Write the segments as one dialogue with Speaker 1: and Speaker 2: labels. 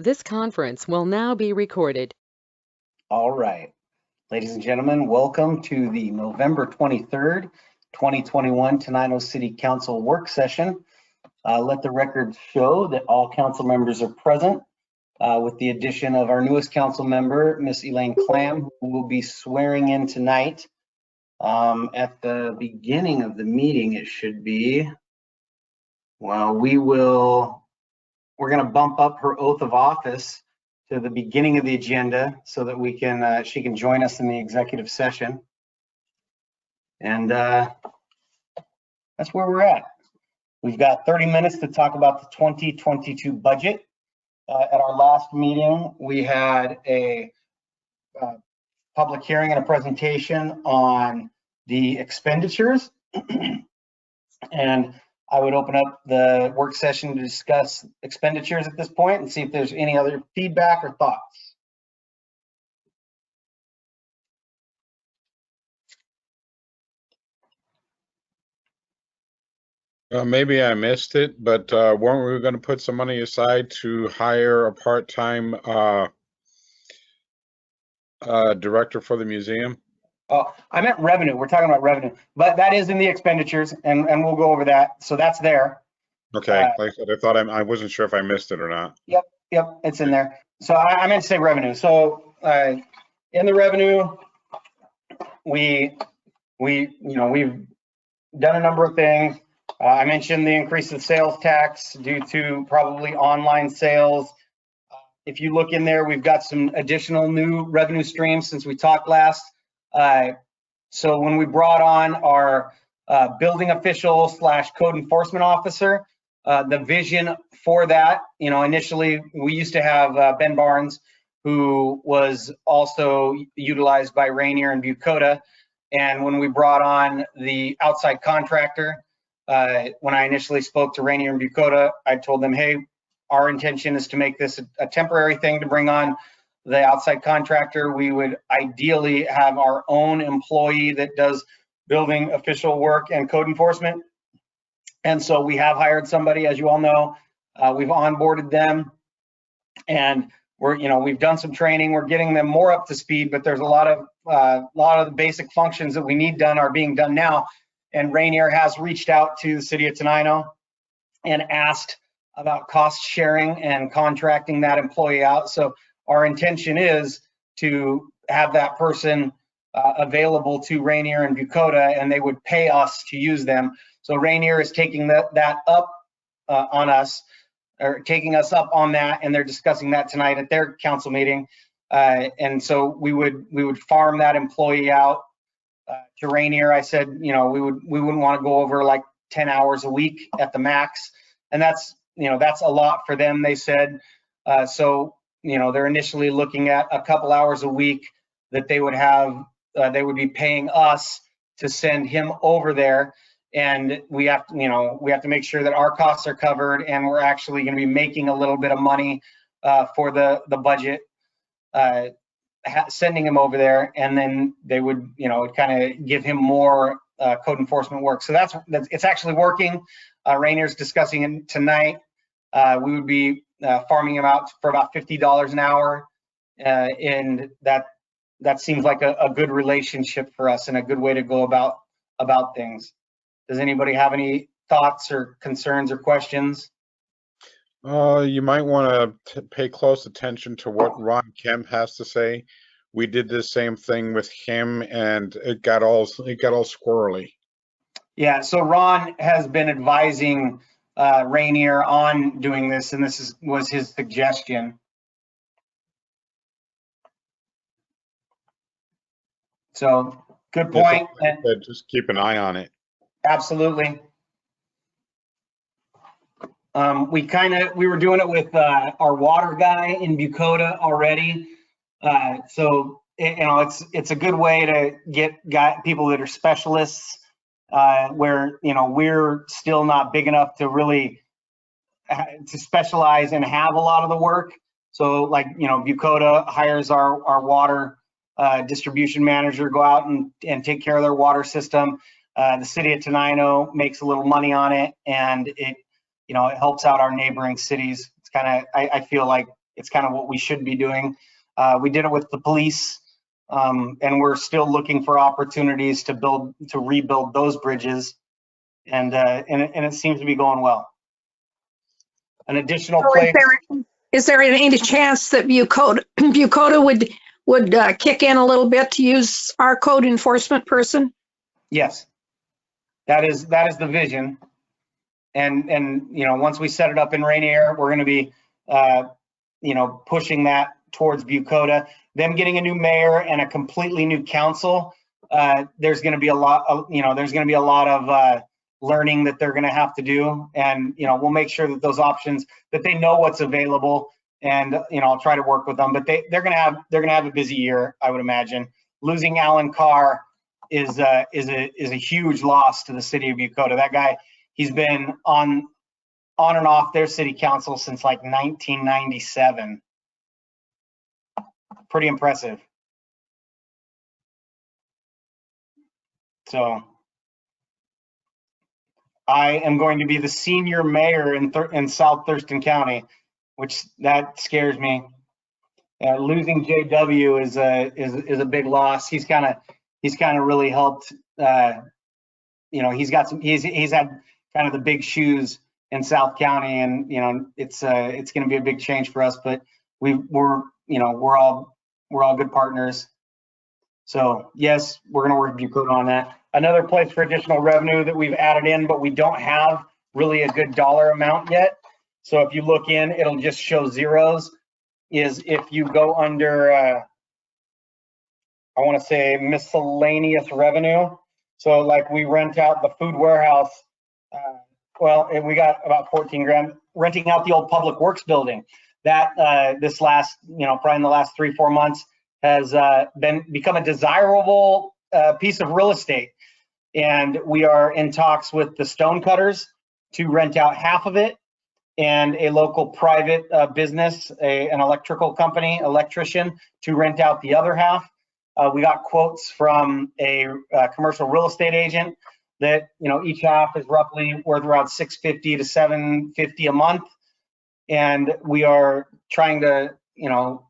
Speaker 1: This conference will now be recorded.
Speaker 2: All right, ladies and gentlemen, welcome to the November 23rd, 2021 Tenino City Council work session. Let the record show that all council members are present, with the addition of our newest council member, Miss Elaine Clam, who will be swearing in tonight. At the beginning of the meeting, it should be. Well, we're going to bump up her oath of office to the beginning of the agenda so that we can she can join us in the executive session. And that's where we're at. We've got 30 minutes to talk about the 2022 budget. At our last meeting, we had a public hearing and a presentation on the expenditures. And I would open up the work session to discuss expenditures at this point and see if there's any other feedback or thoughts.
Speaker 3: Maybe I missed it, but weren't we going to put some money aside to hire a part-time director for the museum?
Speaker 2: Oh, I meant revenue. We're talking about revenue, but that is in the expenditures, and we'll go over that. So that's there.
Speaker 3: Okay, like I said, I thought I wasn't sure if I missed it or not.
Speaker 2: Yep, it's in there. So I meant to say revenue. So in the revenue, we've done a number of things. I mentioned the increase of sales tax due to probably online sales. If you look in there, we've got some additional new revenue streams since we talked last. So when we brought on our building official / code enforcement officer, the vision for that, initially we used to have Ben Barnes, who was also utilized by Rainier and Bucota. And when we brought on the outside contractor, when I initially spoke to Rainier and Bucota, I told them, hey, our intention is to make this a temporary thing to bring on the outside contractor. We would ideally have our own employee that does building official work and code enforcement. And so we have hired somebody, as you all know. We've onboarded them, and we've done some training. We're getting them more up to speed, but there's a lot of the basic functions that we need done are being done now. And Rainier has reached out to the city of Tenino and asked about cost sharing and contracting that employee out. So our intention is to have that person available to Rainier and Bucota, and they would pay us to use them. So Rainier is taking that up on us, or taking us up on that, and they're discussing that tonight at their council meeting. And so we would farm that employee out to Rainier. I said, we wouldn't want to go over like 10 hours a week at the max, and that's a lot for them, they said. So they're initially looking at a couple hours a week that they would have. They would be paying us to send him over there, and we have to make sure that our costs are covered, and we're actually going to be making a little bit of money for the budget, sending him over there, and then they would kind of give him more code enforcement work. So it's actually working. Rainier's discussing it tonight. We would be farming him out for about $50 an hour, and that seems like a good relationship for us and a good way to go about things. Does anybody have any thoughts or concerns or questions?
Speaker 3: You might want to pay close attention to what Ron Kemp has to say. We did the same thing with him, and it got all squirrely.
Speaker 2: Yeah, so Ron has been advising Rainier on doing this, and this was his suggestion. So good point.
Speaker 3: Just keep an eye on it.
Speaker 2: Absolutely. We were doing it with our water guy in Bucota already. So it's a good way to get people that are specialists, where we're still not big enough to really to specialize and have a lot of the work. So Bucota hires our water distribution manager, go out and take care of their water system. The city of Tenino makes a little money on it, and it helps out our neighboring cities. It's kind of, I feel like it's kind of what we should be doing. We did it with the police, and we're still looking for opportunities to rebuild those bridges, and it seems to be going well. An additional
Speaker 4: So
Speaker 2: place.
Speaker 4: is there any chance that Bucota would kick in a little bit to use our code enforcement person?
Speaker 2: Yes, that is the vision. And you know, once we set it up in Rainier, we're going to be you know, pushing that towards Bucota. Them getting a new mayor and a completely new council, there's going to be a lot of, you know, there's going to be a lot of learning that they're going to have to do. And you know, we'll make sure that those options, that they know what's available. And you know, I'll try to work with them. But they're going to have a busy year, I would imagine. Losing Alan Carr is a huge loss to the city of Bucota. That guy, he's been on and off their city council since like 1997. Pretty impressive. So I am going to be the senior mayor in South Thurston County, which that scares me. Losing JW is a big loss. He's kind of really helped. You know, he's had kind of the big shoes in South County, and you know, it's going to be a big change for us. But we're all good partners. So yes, we're going to work with Bucota on that. Another place for additional revenue that we've added in, but we don't have really a good dollar amount yet. So if you look in, it'll just show zeros. Is if you go under, I want to say miscellaneous revenue. So like we rent out the food warehouse. We got about 14 grand renting out the old public works building. That this last, you know, probably in the last 3-4 months has become a desirable piece of real estate. And we are in talks with the stone cutters to rent out half of it, and a local private business, an electrical company, electrician, to rent out the other half. We got quotes from a commercial real estate agent that, you know, each half is roughly worth around $650 to $750 a month. And we are trying to, you know,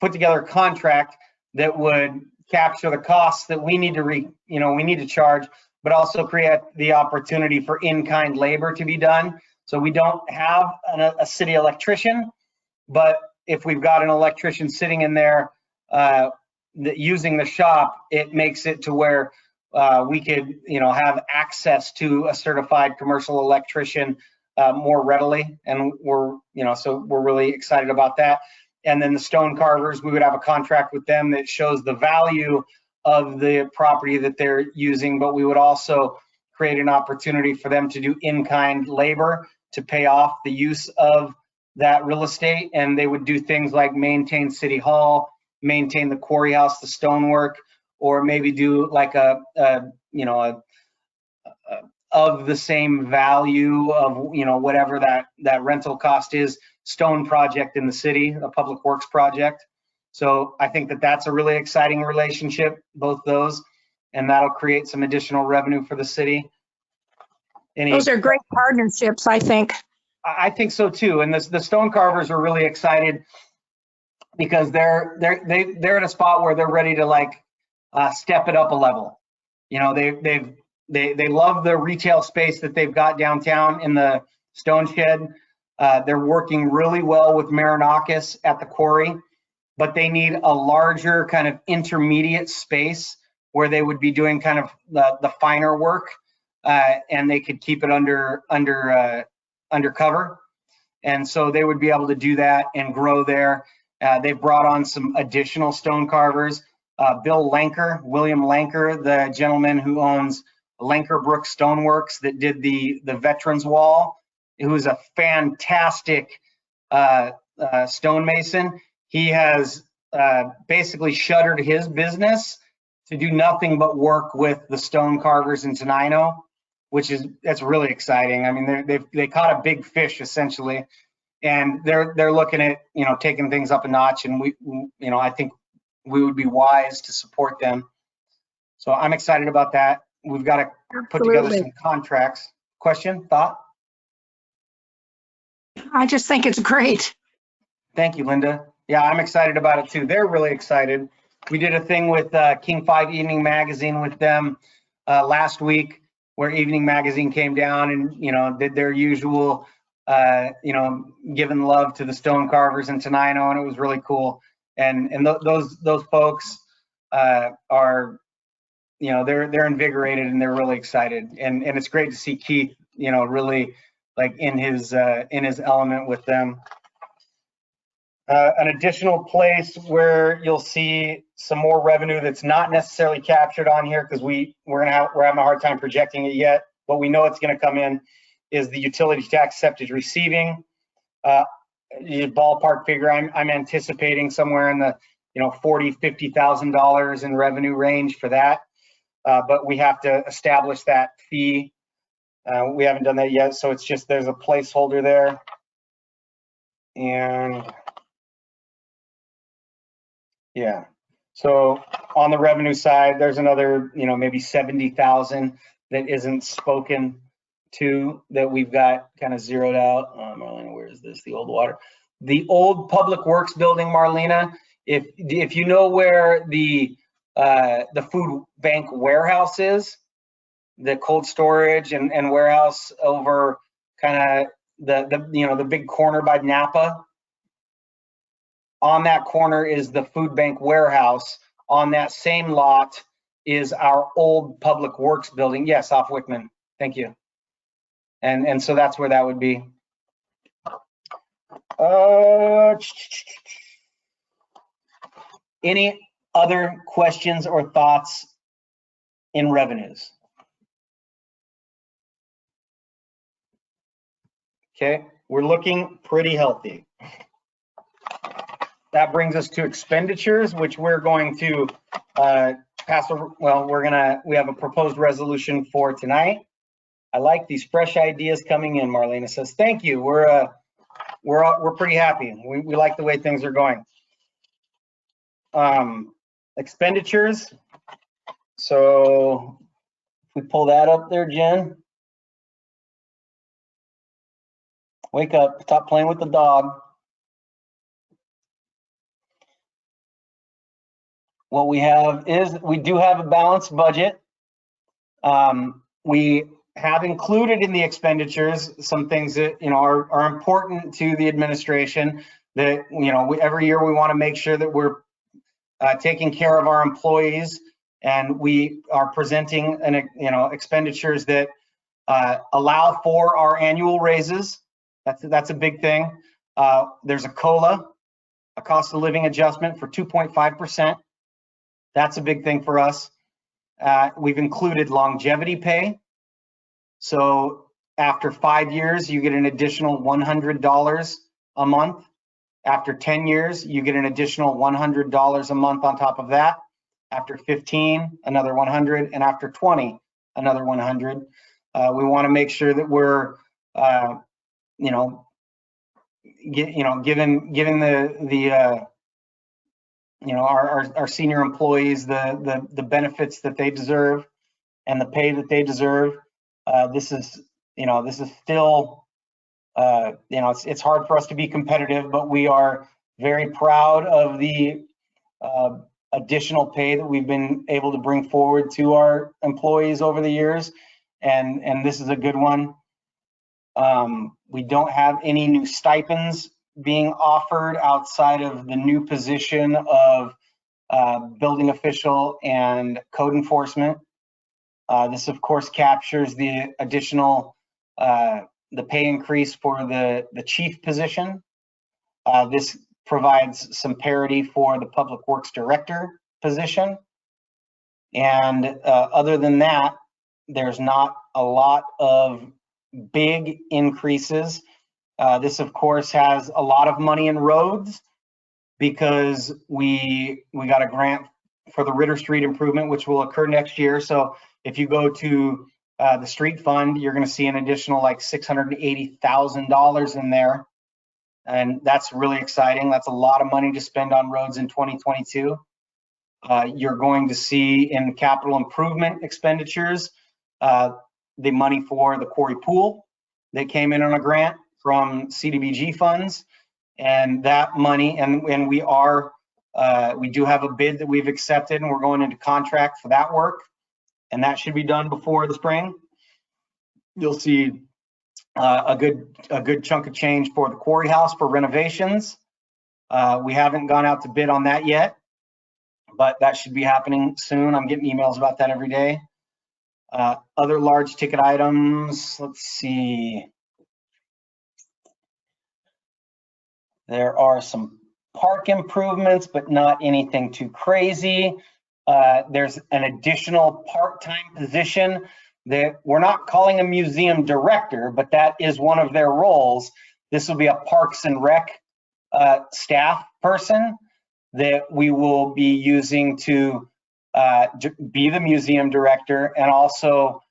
Speaker 2: put together a contract that would capture the costs that we need to charge, but also create the opportunity for in-kind labor to be done. So we don't have a city electrician, but if we've got an electrician sitting in there using the shop, it makes it to where we could, you know, have access to a certified commercial electrician more readily. And so we're really excited about that. And then the stone carvers, we would have a contract with them that shows the value of the property that they're using, but we would also create an opportunity for them to do in-kind labor to pay off the use of that real estate. And they would do things like maintain City Hall, maintain the quarry house, the stonework, or maybe do like of the same value of, you know, whatever that rental cost is, stone project in the city, a public works project. So I think that that's a really exciting relationship, both those, and that'll create some additional revenue for the city.
Speaker 4: Those are great partnerships, I think.
Speaker 2: I think so too. And the stone carvers are really excited because they're at a spot where they're ready to like step it up a level. You know, they love the retail space that they've got downtown in the stone shed. They're working really well with Marinakis at the quarry, but they need a larger kind of intermediate space where they would be doing kind of the finer work, and they could keep it undercover. And so they would be able to do that and grow there. They've brought on some additional stone carvers. William Lanker, the gentleman who owns Lankerbrook Stoneworks that did the Veterans Wall, who is a fantastic stonemason. He has basically shuttered his business to do nothing but work with the stone carvers in Tenino, that's really exciting. I mean, they caught a big fish essentially, and they're looking at, you know, taking things up a notch, and I think we would be wise to support them. So I'm excited about that. We've got to put together some contracts. Question, thought?
Speaker 4: I just think it's great.
Speaker 2: Thank you, Linda. Yeah, I'm excited about it too. They're really excited. We did a thing with King 5 Evening Magazine with them last week, where Evening Magazine came down and, did their usual, giving love to the stone carvers in Tenino, and it was really cool. And those folks are, they're invigorated and they're really excited. And it's great to see Keith, really like in his element with them. An additional place where you'll see some more revenue that's not necessarily captured on here because we're having a hard time projecting it yet, but we know it's going to come in, is the utility tax septage receiving. Ballpark figure, I'm anticipating somewhere in the $40,000-$50,000 in revenue range for that, but we have to establish that fee. We haven't done that yet, so it's just there's a placeholder there. And yeah, so on the revenue side, there's another, maybe 70,000 that isn't spoken to that we've got kind of zeroed out. Marlena, where is this? The old water, the old Public Works building, Marlena. If you know where the food bank warehouse is, the cold storage and warehouse over kind of the big corner by Napa. On that corner is the food bank warehouse. On that same lot is our old Public Works building. Yes, off Wickman. Thank you. And so that's where that would be. Any other questions or thoughts in revenues? Okay, we're looking pretty healthy. That brings us to expenditures, which we're going to pass. Well, we have a proposed resolution for tonight. I like these fresh ideas coming in. Marlena says, "Thank you. We're pretty happy. We like the way things are going." Expenditures. So if we pull that up there, Jen. Wake up! Stop playing with the dog. What we have is we do have a balanced budget. We have included in the expenditures some things that are important to the administration. That every year we want to make sure that we're taking care of our employees, and we are presenting expenditures that allow for our annual raises. That's a big thing. There's a COLA, a cost of living adjustment for 2.5%. That's a big thing for us. We've included longevity pay. So after 5 years, you get an additional $100 a month. After 10 years, you get an additional $100 a month on top of that. After 15, another 100, and after 20, another 100. We want to make sure that we're, given our senior employees the benefits that they deserve and the pay that they deserve. This is still it's hard for us to be competitive, but we are very proud of the additional pay that we've been able to bring forward to our employees over the years, and this is a good one. We don't have any new stipends being offered outside of the new position of building official and code enforcement. This of course captures the additional the pay increase for the chief position. This provides some parity for the Public Works Director position. And other than that, there's not a lot of big increases. This of course has a lot of money in roads because we got a grant for the Ritter Street improvement, which will occur next year. So if you go to the street fund, you're going to see an additional like $680,000 in there. And that's really exciting. That's a lot of money to spend on roads in 2022. You're going to see in capital improvement expenditures, the money for the quarry pool that came in on a grant from CDBG funds. And that money, and we do have a bid that we've accepted, and we're going into contract for that work. And that should be done before the spring. You'll see a good chunk of change for the quarry house for renovations. We haven't gone out to bid on that yet, but that should be happening soon. I'm getting emails about that every day. Other large ticket items, let's see. There are some park improvements, but not anything too crazy. There's an additional part-time position that we're not calling a museum director, but that is one of their roles. This will be a Parks and Rec staff person that we will be using to be the museum director, and also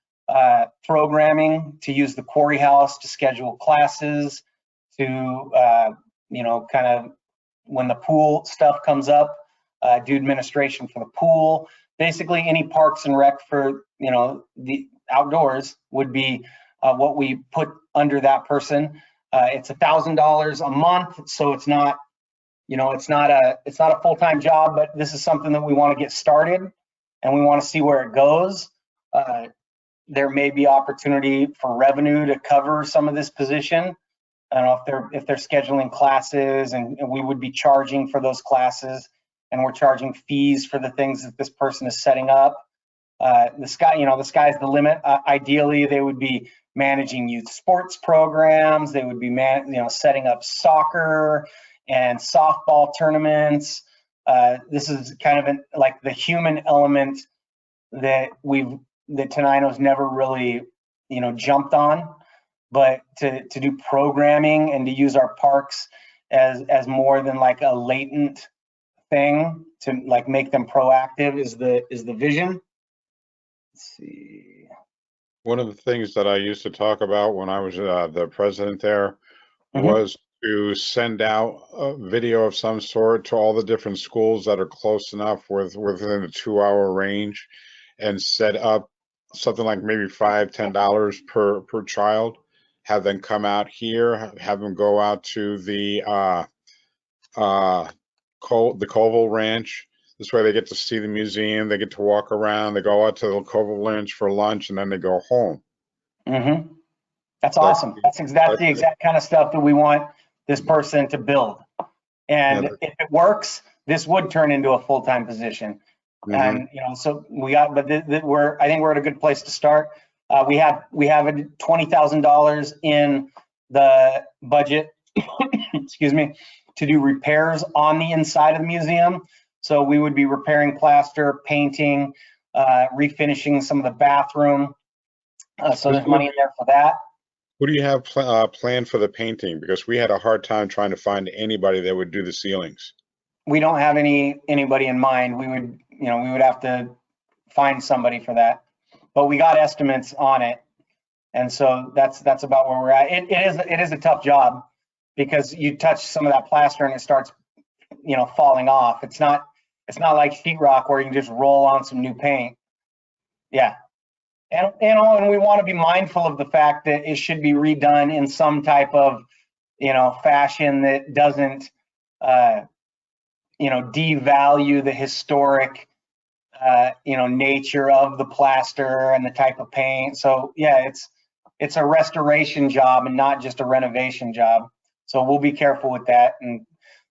Speaker 2: programming to use the quarry house to schedule classes, to kind of when the pool stuff comes up, do administration for the pool. Basically, any Parks and Rec for the outdoors would be what we put under that person. It's $1,000 a month, so it's not it's not a full-time job, but this is something that we want to get started, and we want to see where it goes. There may be opportunity for revenue to cover some of this position. I don't know if they're scheduling classes, and we would be charging for those classes, and we're charging fees for the things that this person is setting up. The sky's the limit. Ideally, they would be managing youth sports programs. They would be setting up soccer and softball tournaments. This is kind of like the human element that Tenino's never really jumped on. But to do programming and to use our parks as more than like a latent thing, to like make them proactive is the vision. Let's see.
Speaker 3: One of the things that I used to talk about when I was the president there was to send out a video of some sort to all the different schools that are close enough within a 2-hour range, and set up something like maybe $5-10 per child. Have them come out here, have them go out to the Colville Ranch. This way they get to see the museum, they get to walk around, they go out to the Colville Ranch for lunch, and then they go home.
Speaker 2: That's awesome. That's the exact kind of stuff that we want this person to build. And if it works, this would turn into a full-time position. And so I think we're at a good place to start. We have $20,000 in the budget, excuse me, to do repairs on the inside of the museum. So we would be repairing plaster, painting, refinishing some of the bathroom. So there's money in there for that.
Speaker 3: Who do you have planned for the painting? Because we had a hard time trying to find anybody that would do the ceilings.
Speaker 2: We don't have anybody in mind. We would have to find somebody for that. But we got estimates on it, and so that's about where we're at. It is a tough job, because you touch some of that plaster and it starts falling off. It's not like sheetrock where you can just roll on some new paint. Yeah, and we want to be mindful of the fact that it should be redone in some type of fashion that doesn't devalue the historic nature of the plaster and the type of paint. So yeah, it's a restoration job and not just a renovation job. So we'll be careful with that. And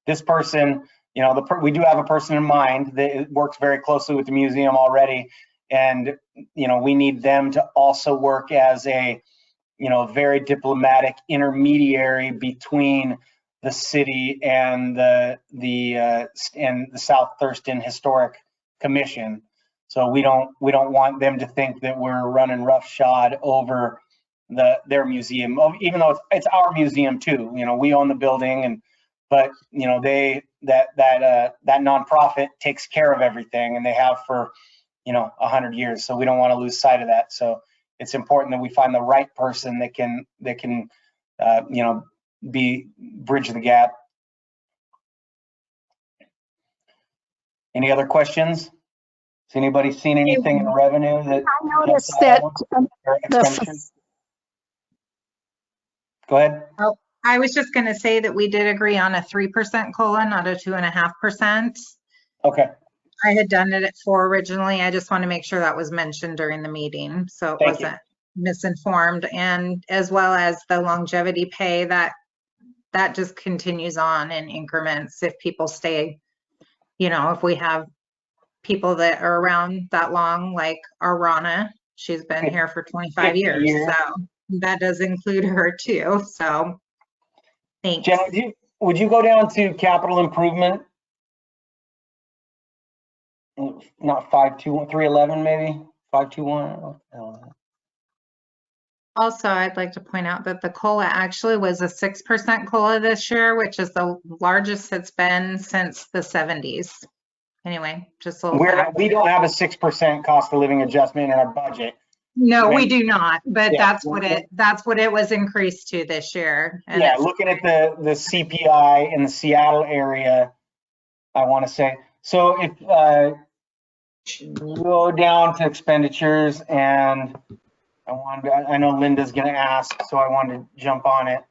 Speaker 2: this person, we do have a person in mind that works very closely with the museum already. And, we need them to also work as a, very diplomatic intermediary between the city and the South Thurston Historic Commission. So we don't want them to think that we're running roughshod over their museum, even though it's our museum too. We own the building, but that nonprofit takes care of everything, and they have for 100 years. So we don't want to lose sight of that. So it's important that we find the right person that can bridge the gap. Any other questions? Has anybody seen anything in revenue that
Speaker 4: I noticed that
Speaker 2: Go ahead.
Speaker 5: I was just gonna say that we did agree on a 3% COLA, not a 2.5%.
Speaker 2: Okay,
Speaker 5: I had done it at 4 originally. I just want to make sure that was mentioned during the meeting, so it
Speaker 2: Thank you.
Speaker 5: wasn't misinformed. And as well as the longevity pay, that just continues on in increments if people stay, if we have people that are around that long, like our Rana, she's been here for 25
Speaker 2: 50
Speaker 5: years,
Speaker 2: years.
Speaker 5: so that does include her too, so thanks.
Speaker 2: Jen, would you go down to capital improvement? Not 521, 311 maybe, 521.
Speaker 5: Also, I'd like to point out that the COLA actually was a 6% COLA this year, which is the largest it's been since the 70s. Anyway, just a little fact.
Speaker 2: We don't have a 6% cost of living adjustment in our budget.
Speaker 5: No,
Speaker 2: Right.
Speaker 5: we do not, but
Speaker 2: Yeah.
Speaker 5: that's what it was increased to this year. And
Speaker 2: Yeah, looking at the CPI in the Seattle area, I want to say. So if go down to expenditures, and I know Linda's going to ask, so I wanted to jump on it.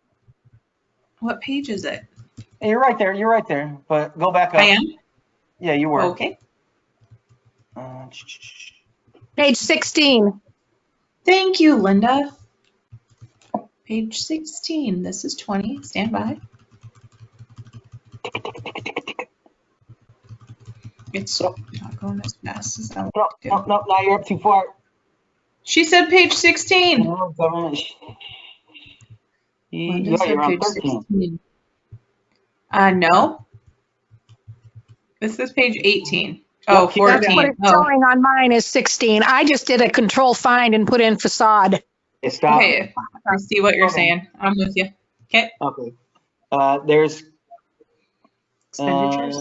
Speaker 6: What page is it?
Speaker 2: Hey, you're right there, but go back up.
Speaker 6: I am?
Speaker 2: Yeah, you were.
Speaker 6: Okay.
Speaker 4: Page 16.
Speaker 6: Thank you, Linda. Page 16. This is 20. Stand by. It's not going as fast as I want
Speaker 2: No,
Speaker 6: it to.
Speaker 2: no, now you're up too far.
Speaker 6: She said page 16.
Speaker 2: No, government.
Speaker 6: Linda
Speaker 2: Yeah,
Speaker 6: said
Speaker 2: you're on
Speaker 6: page
Speaker 2: 13.
Speaker 6: 16. No. This is page 18. Oh,
Speaker 2: Keep going
Speaker 4: That's
Speaker 6: 14.
Speaker 4: what it's
Speaker 6: Oh,
Speaker 4: showing on mine is 16. I just did a control find and put in facade.
Speaker 2: Okay, stop.
Speaker 6: okay. I see what you're
Speaker 2: Okay.
Speaker 6: saying. I'm with you. Okay.
Speaker 2: Okay. There's
Speaker 6: Expenditures.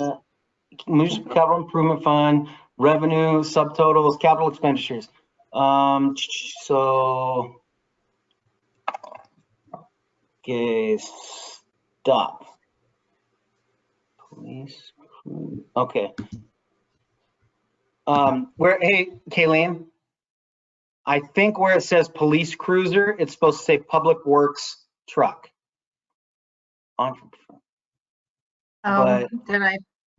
Speaker 2: Municipal Capital Improvement Fund, revenue, subtotals, capital expenditures. So, okay, stop. Police, okay. Hey, Kayleen, I think where it says police cruiser, it's supposed to say public works truck. But-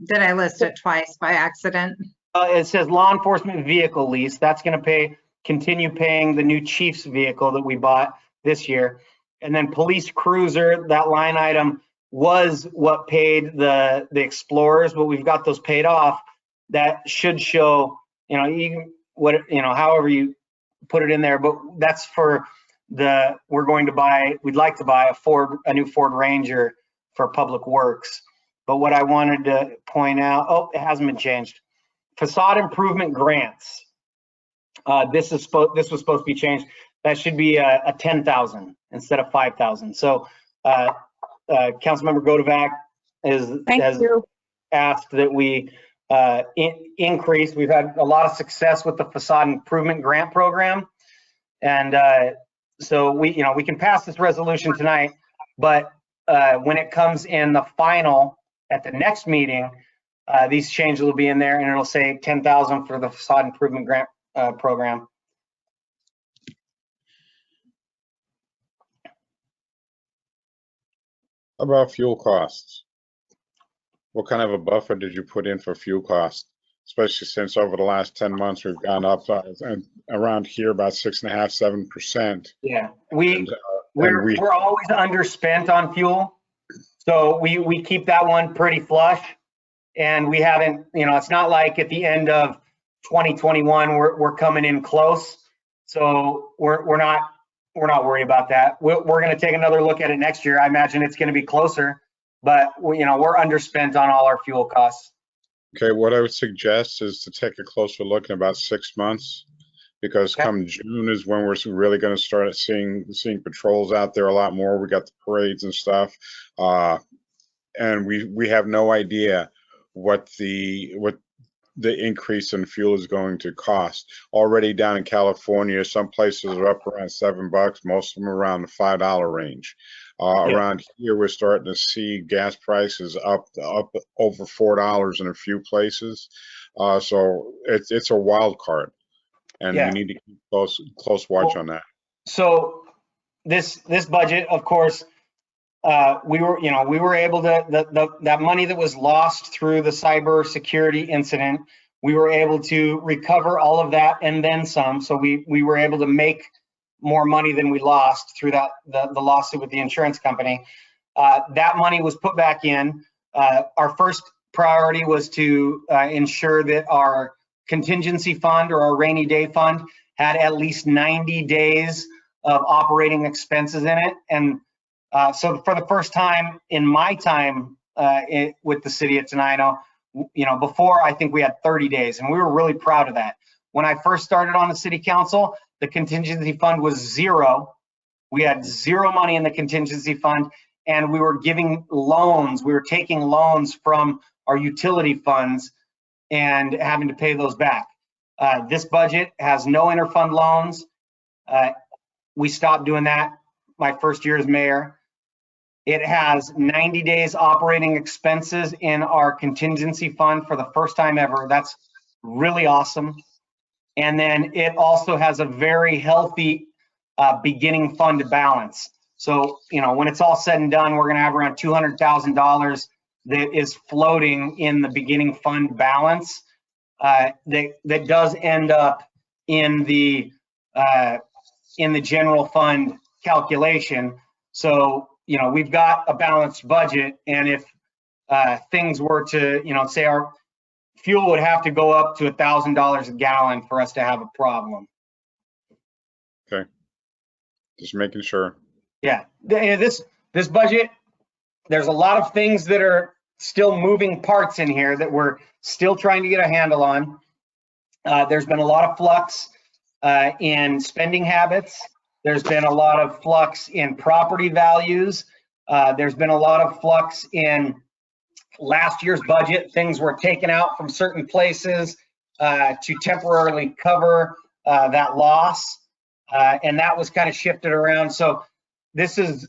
Speaker 5: did I list it twice by accident?
Speaker 2: It says law enforcement vehicle lease. That's going to continue paying the new chief's vehicle that we bought this year. And then police cruiser, that line item was what paid the Explorers, but we've got those paid off. That should show, however you put it in there, but that's for we'd like to buy a new Ford Ranger for public works. But what I wanted to point out, it hasn't been changed. Facade improvement grants. This was supposed to be changed. That should be a 10,000 instead of 5,000. So Councilmember Godovac has asked that we increase. We've had a lot of success with the facade improvement grant program. And so we can pass this resolution tonight, but when it comes in the final at the next meeting, these changes will be in there, and it'll say 10,000 for the facade improvement grant program.
Speaker 3: How about fuel costs? What kind of a buffer did you put in for fuel costs? Especially since over the last 10 months, we've gone up around here about 6.5%, 7%.
Speaker 2: Yeah, we're always underspent on fuel. So we keep that one pretty flush, and we haven't, it's not like at the end of 2021, we're coming in close. So we're not worried about that. We're going to take another look at it next year. I imagine it's going to be closer, but we're underspent on all our fuel costs.
Speaker 3: Okay, what I would suggest is to take a closer look in about 6 months, because come June is when we're really going to start seeing patrols out there a lot more. We got the parades and stuff, and we have no idea what the increase in fuel is going to cost. Already down in California, some places are up around $7, most of them around the $5 range. Around here, we're starting to see gas prices up over $4 in a few places. So it's a wild card, and we need to keep close watch on that.
Speaker 2: So this budget, of course, we were able to, that money that was lost through the cybersecurity incident, we were able to recover all of that and then some. So we were able to make more money than we lost through the lawsuit with the insurance company. That money was put back in. Our first priority was to ensure that our contingency fund or our rainy day fund had at least 90 days of operating expenses in it. And so for the first time in my time with the city of Tenino, before I think we had 30 days, and we were really proud of that. When I first started on the city council, the contingency fund was zero. We had zero money in the contingency fund, and we were giving loans. We were taking loans from our utility funds and having to pay those back. This budget has no interfund loans. We stopped doing that my first year as mayor. It has 90 days operating expenses in our contingency fund for the first time ever. That's really awesome. And then it also has a very healthy beginning fund balance. So, when it's all said and done, we're going to have around $200,000 that is floating in the beginning fund balance that does end up in the general fund calculation. So, we've got a balanced budget, and if things were to, say our fuel would have to go up to $1,000 a gallon for us to have a problem.
Speaker 3: Okay, just making sure.
Speaker 2: Yeah, this budget, there's a lot of things that are still moving parts in here that we're still trying to get a handle on. There's been a lot of flux in spending habits. There's been a lot of flux in property values. There's been a lot of flux in last year's budget. Things were taken out from certain places to temporarily cover that loss. And that was kind of shifted around. So this is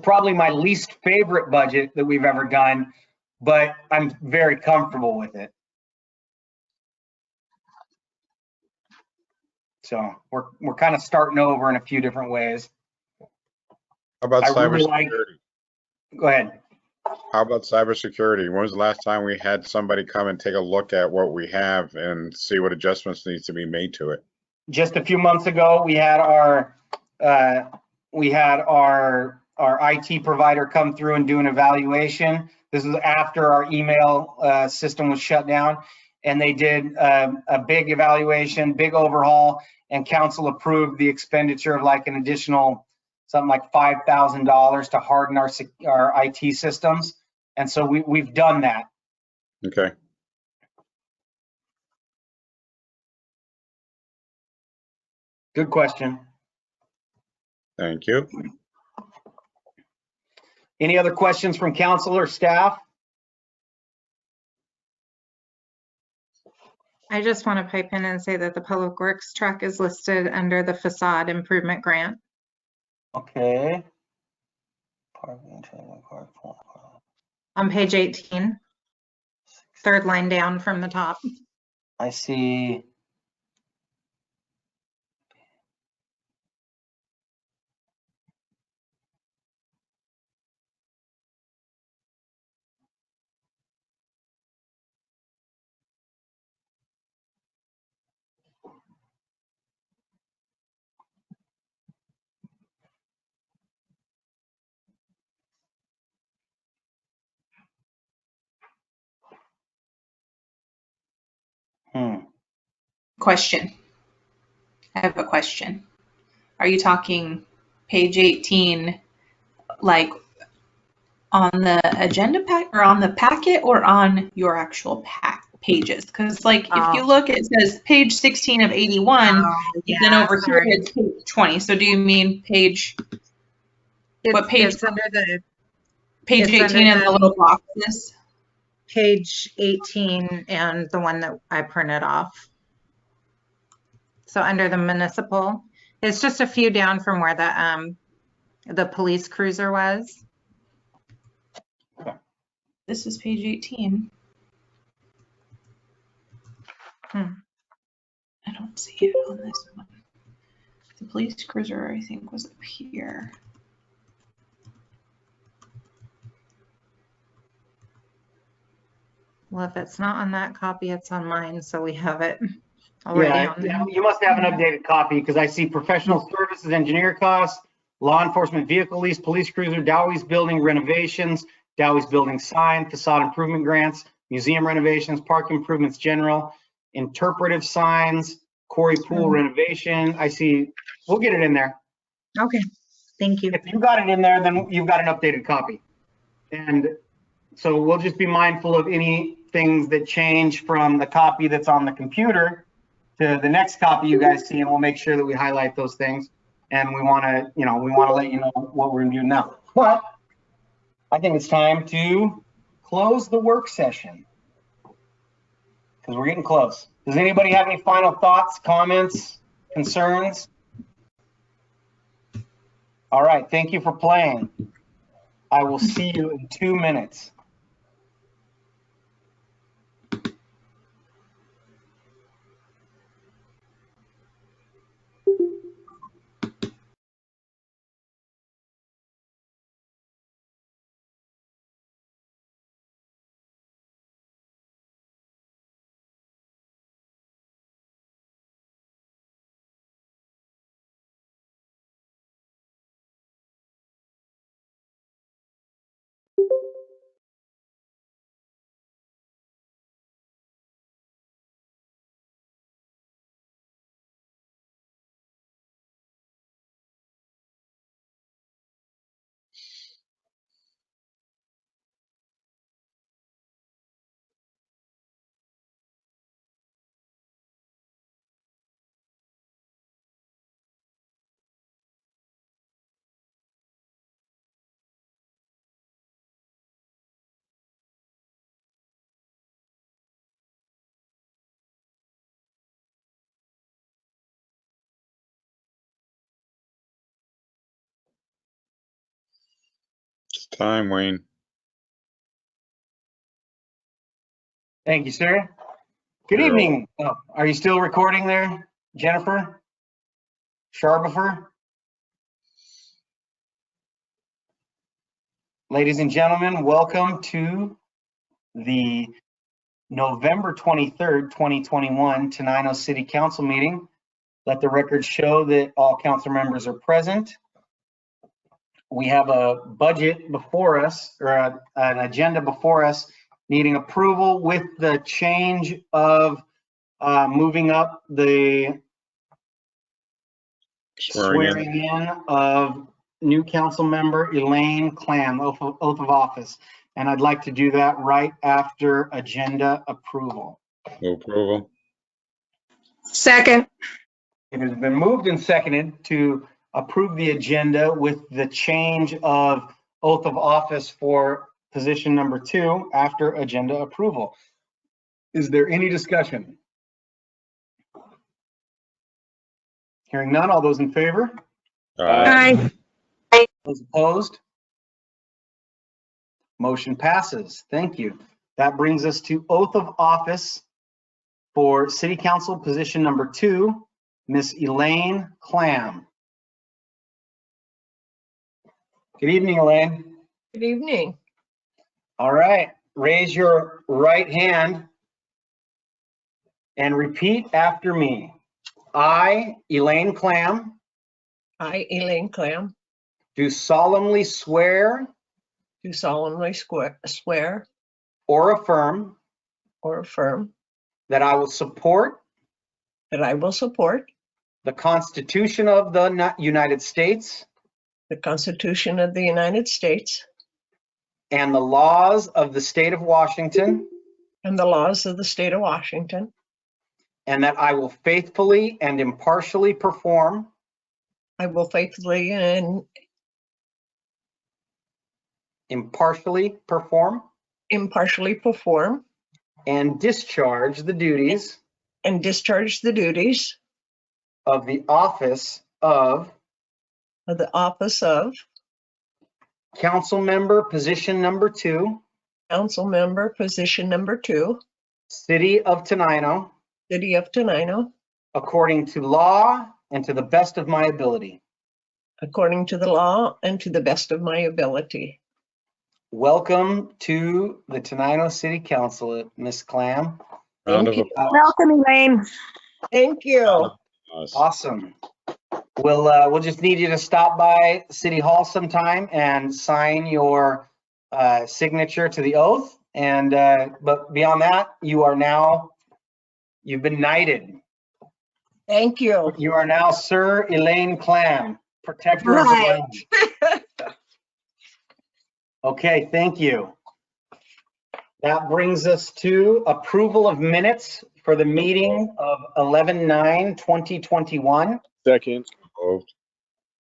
Speaker 2: probably my least favorite budget that we've ever done, but I'm very comfortable with it. So we're kind of starting over in a few different ways.
Speaker 3: How about cybersecurity?
Speaker 2: Go ahead.
Speaker 3: How about cybersecurity? When was the last time we had somebody come and take a look at what we have and see what adjustments needs to be made to it?
Speaker 2: Just a few months ago, we had our IT provider come through and do an evaluation. This is after our email system was shut down, and they did a big evaluation, big overhaul, and council approved the expenditure of like an additional something like $5,000 to harden our IT systems. And so we've done that.
Speaker 3: Okay.
Speaker 2: Good question.
Speaker 3: Thank you.
Speaker 2: Any other questions from council or staff?
Speaker 5: I just want to pipe in and say that the Public Works truck is listed under the Facade Improvement Grant.
Speaker 2: Okay.
Speaker 5: On page 18, third line down from the top.
Speaker 2: I see.
Speaker 6: Question. I have a question. Are you talking page 18, like on the agenda pack or on the packet or on your actual pages? Because like if you look, it says page 16 of 81, then over here it's page 20. So do you mean page, what page?
Speaker 5: It's under the
Speaker 6: page 18 and the little boxes?
Speaker 5: Page 18 and the one that I printed off. So under the municipal, it's just a few down from where the police cruiser was.
Speaker 6: This is page 18. I don't see it on this one. The police cruiser, I think, was up here.
Speaker 5: Well, if it's not on that copy, it's on mine, so we have it already on there.
Speaker 2: Yeah, you must have an updated copy because I see professional services, engineer costs, law enforcement vehicle lease, police cruiser, Dowie's building renovations, Dowie's building sign, facade improvement grants, museum renovations, park improvements general, interpretive signs, Corey Pool renovation. I see, we'll get it in there.
Speaker 5: Okay, thank you.
Speaker 2: If you got it in there, then you've got an updated copy. And so we'll just be mindful of any things that change from the copy that's on the computer to the next copy you guys see, and we'll make sure that we highlight those things. And we want to, we want to let you know what we're doing now. But I think it's time to close the work session because we're getting close. Does anybody have any final thoughts, comments, concerns? All right, thank you for playing. I will see you in 2 minutes.
Speaker 3: It's time, Wayne.
Speaker 2: Thank you, sir. Good
Speaker 3: You're
Speaker 2: evening. Oh, are you still recording there, Jennifer Sharbifer? Ladies and gentlemen, welcome to the November 23rd, 2021 Tenino City Council meeting. Let the record show that all council members are present. We have a budget before us, or an agenda before us, needing approval with the change of moving up the swearing in of new council member Elaine Clam, oath of office. And I'd like to do that right after agenda approval.
Speaker 3: Move approval.
Speaker 4: Second.
Speaker 2: It has been moved and seconded to approve the agenda with the change of oath of office for position number 2 after agenda approval. Is there any discussion? Hearing none, all those in favor?
Speaker 4: Aye.
Speaker 2: Those opposed? Motion passes. Thank you. That brings us to oath of office for City Council position number 2, Miss Elaine Clam. Good evening, Elaine.
Speaker 7: Good evening.
Speaker 2: All right, raise your right hand and repeat after me. I, Elaine Clam,
Speaker 7: I, Elaine Clam,
Speaker 2: do solemnly swear
Speaker 7: do solemnly swear
Speaker 2: or affirm
Speaker 7: or affirm
Speaker 2: that I will support
Speaker 7: that I will support
Speaker 2: the Constitution of the United States
Speaker 7: the Constitution of the United States
Speaker 2: and the laws of the state of Washington,
Speaker 7: and the laws of the state of Washington,
Speaker 2: and that I will faithfully and impartially perform
Speaker 7: I will faithfully and
Speaker 2: impartially perform and discharge the duties
Speaker 7: and discharge the duties
Speaker 2: of the office of council member position number 2,
Speaker 7: council member position number 2,
Speaker 2: City of Tenino,
Speaker 7: City of Tenino,
Speaker 2: according to law and to the best of my ability.
Speaker 7: according to the law and to the best of my ability.
Speaker 2: welcome to the Tenino City Council, Ms. Clam.
Speaker 3: Round
Speaker 7: Thank
Speaker 3: of
Speaker 7: you.
Speaker 4: Welcome, Elaine.
Speaker 7: Thank you.
Speaker 3: applause.
Speaker 2: Awesome. We'll just need you to stop by City Hall sometime and sign your signature to the oath. And but beyond that, you've been knighted.
Speaker 7: Thank you.
Speaker 2: You are now Sir Elaine Clam, protector of the
Speaker 7: Right.
Speaker 2: land. Okay, thank you. That brings us to approval of minutes for the meeting of 11/9/2021.
Speaker 8: Second.
Speaker 3: Moved.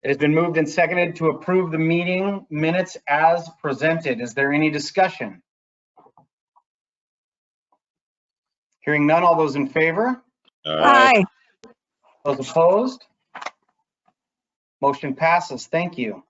Speaker 2: It has been moved and seconded to approve the meeting minutes as presented. Is there any discussion? Hearing none, all those in favor?
Speaker 4: Aye.
Speaker 2: Those opposed? Motion passes. Thank you.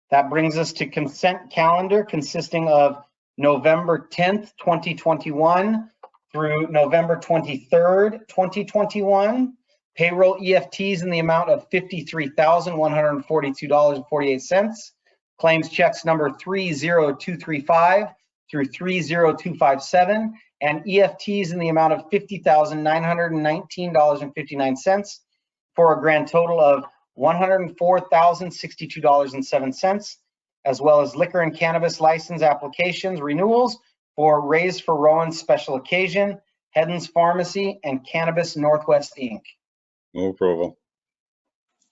Speaker 2: That brings us to consent calendar consisting of November 10th, 2021 through November 23rd, 2021. Payroll EFTs in the amount of $53,142.48. Claims checks number 30235 through 30257, and EFTs in the amount of $50,919.59 for a grand total of $104,062.07, as well as liquor and cannabis license applications renewals for Raise for Rowan Special Occasion, Heddon's Pharmacy, and Cannabis Northwest Inc.
Speaker 3: Move approval.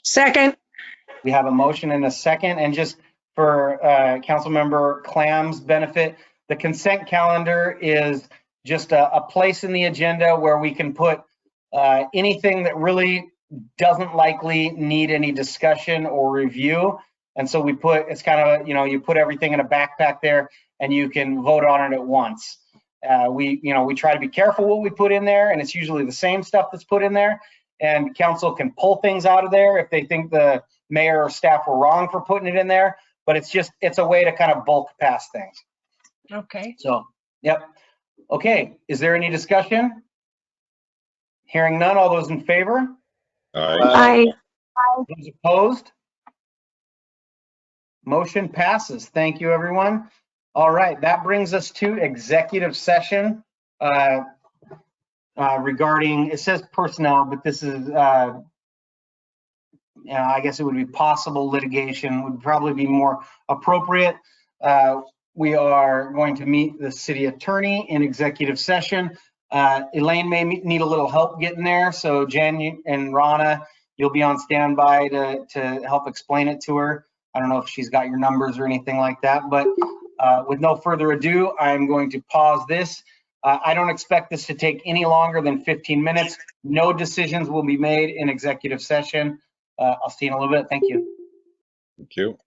Speaker 4: Second.
Speaker 2: We have a motion and a second, and just for Councilmember Clam's benefit, the consent calendar is just a place in the agenda where we can put anything that really doesn't likely need any discussion or review. And so it's kind of, you put everything in a backpack there and you can vote on it at once. We try to be careful what we put in there, and it's usually the same stuff that's put in there. And council can pull things out of there if they think the mayor or staff were wrong for putting it in there. But it's a way to kind of bulk pass things.
Speaker 7: Okay.
Speaker 2: So, yep. Okay, is there any discussion? Hearing none, all those in favor?
Speaker 3: Aye.
Speaker 4: Aye.
Speaker 2: Those opposed? Motion passes. Thank you, everyone. All right, that brings us to executive session regarding, it says personnel, but this is, I guess it would be possible litigation, would probably be more appropriate. We are going to meet the city attorney in executive session. Elaine may need a little help getting there, so Jen and Rana, you'll be on standby to help explain it to her. I don't know if she's got your numbers or anything like that, but with no further ado, I'm going to pause this. I don't expect this to take any longer than 15 minutes. No decisions will be made in executive session. I'll see you in a little bit. Thank you.
Speaker 3: Thank you.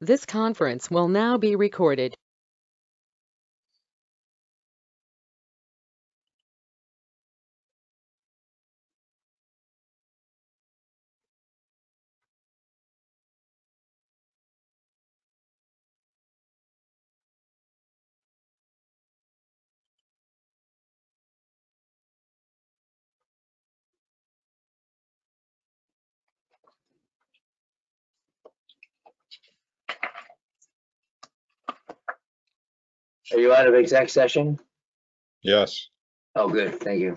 Speaker 1: This conference will now be recorded.
Speaker 9: Are you out of exec session?
Speaker 3: Yes.
Speaker 9: Oh, good, thank you.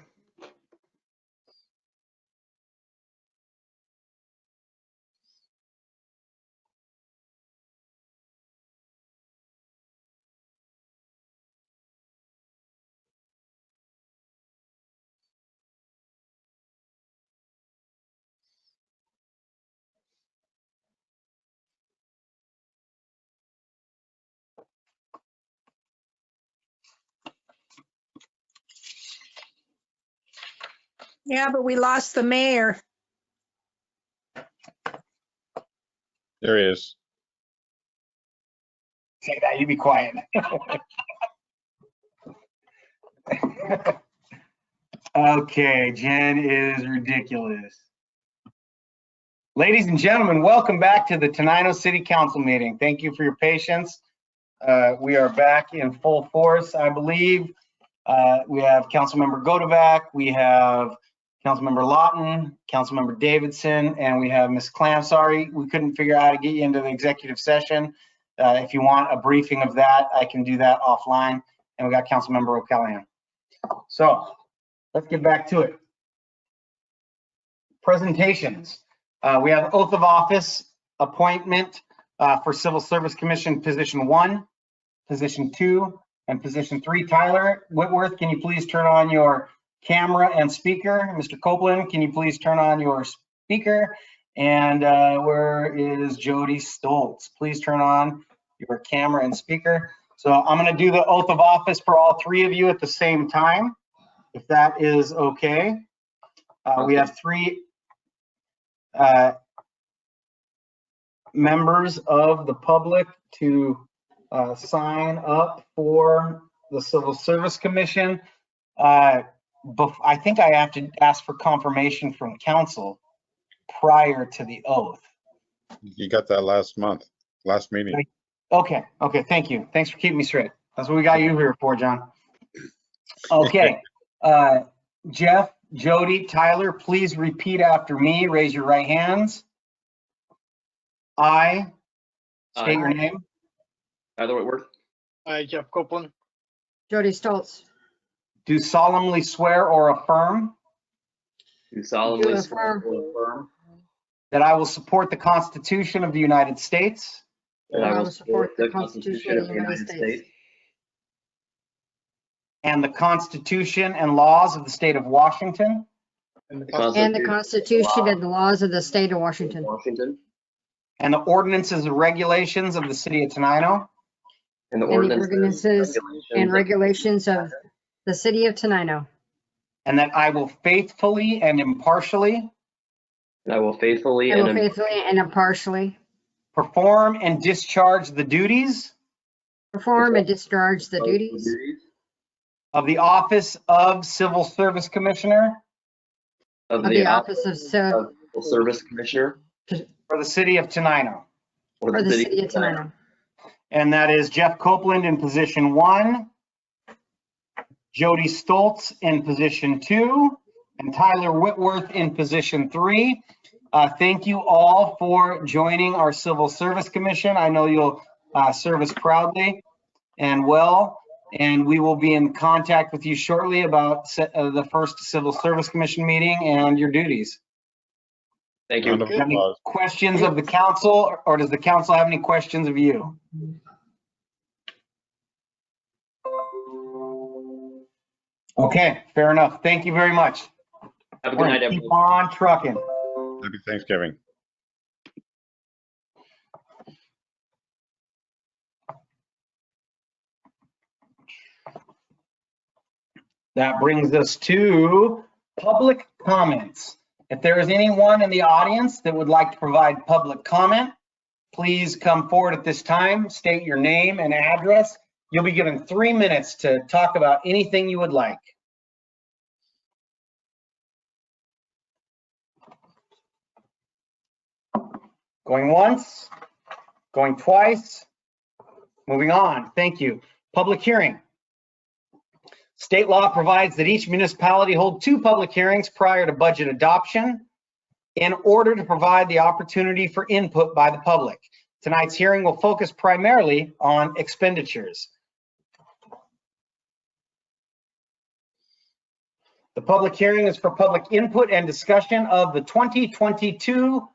Speaker 4: Yeah, but we lost the mayor.
Speaker 3: There he is.
Speaker 2: Say that, you be quiet. Okay, Jen is ridiculous. Ladies and gentlemen, welcome back to the Tenino City Council meeting. Thank you for your patience. We are back in full force, I believe. We have Councilmember Godovak, we have Councilmember Lawton, Councilmember Davidson, and we have Ms. Clam. Sorry, we couldn't figure out how to get you into the executive session. If you want a briefing of that, I can do that offline. And we got Councilmember O'Callahan. So let's get back to it. Presentations. We have oath of office appointment for Civil Service Commission Position 1, Position 2, and Position 3. Tyler Whitworth, can you please turn on your camera and speaker? Mr. Copeland, can you please turn on your speaker? And where is Jody Stoltz? Please turn on your camera and speaker. So I'm going to do the oath of office for all three of you at the same time, if that is okay. We have three members of the public to sign up for the Civil Service Commission. I think I have to ask for confirmation from council prior to the oath.
Speaker 3: You got that last meeting.
Speaker 2: Okay, thank you. Thanks for keeping me straight. That's what we got you here for, John. Okay, Jeff, Jody, Tyler, please repeat after me. Raise your right hands. I state your name.
Speaker 8: Tyler Whitworth.
Speaker 9: Hi, Jeff Copeland.
Speaker 7: Jody Stoltz.
Speaker 2: Do solemnly swear or affirm
Speaker 8: Do solemnly
Speaker 7: Do
Speaker 8: swear
Speaker 7: affirm.
Speaker 8: or affirm
Speaker 2: that I will support the Constitution of the United States
Speaker 8: that I will support the Constitution of the United States
Speaker 2: and the Constitution and laws of the state of Washington,
Speaker 9: And the
Speaker 7: And the Constitution and the laws of the state of Washington.
Speaker 2: and the ordinances and regulations of the city of Tenino,
Speaker 8: and the
Speaker 7: And the ordinances and regulations of the city of Tenino.
Speaker 2: and that I will faithfully and impartially
Speaker 8: And I will faithfully
Speaker 7: I will
Speaker 8: and
Speaker 7: faithfully and impartially
Speaker 2: perform and discharge the duties
Speaker 7: perform and discharge the duties
Speaker 2: of the office of Civil Service Commissioner
Speaker 8: of
Speaker 7: of the office of
Speaker 8: Civil Service Commissioner
Speaker 2: for the city of Tenino.
Speaker 8: for
Speaker 7: the city of Tenino.
Speaker 2: And that is Jeff Copeland in position 1, Jody Stoltz in position 2, and Tyler Whitworth in position 3. Thank you all for joining our Civil Service Commission. I know you'll serve us proudly and well, and we will be in contact with you shortly about the first Civil Service Commission meeting and your duties.
Speaker 8: Thank you.
Speaker 3: Round of
Speaker 2: Do you have any
Speaker 3: applause.
Speaker 2: questions of the council, or does the council have any questions of you? Okay, fair enough. Thank you very much.
Speaker 8: Have a good night,
Speaker 2: Keep
Speaker 8: everyone.
Speaker 2: on trucking.
Speaker 3: Happy Thanksgiving.
Speaker 2: That brings us to public comments. If there is anyone in the audience that would like to provide public comment, please come forward at this time, state your name and address. You'll be given 3 minutes to talk about anything you would like. Going once, going twice, moving on. Thank you. Public hearing. State law provides that each municipality hold 2 public hearings prior to budget adoption in order to provide the opportunity for input by the public. Tonight's hearing will focus primarily on expenditures. The public hearing is for public input and discussion of the 2022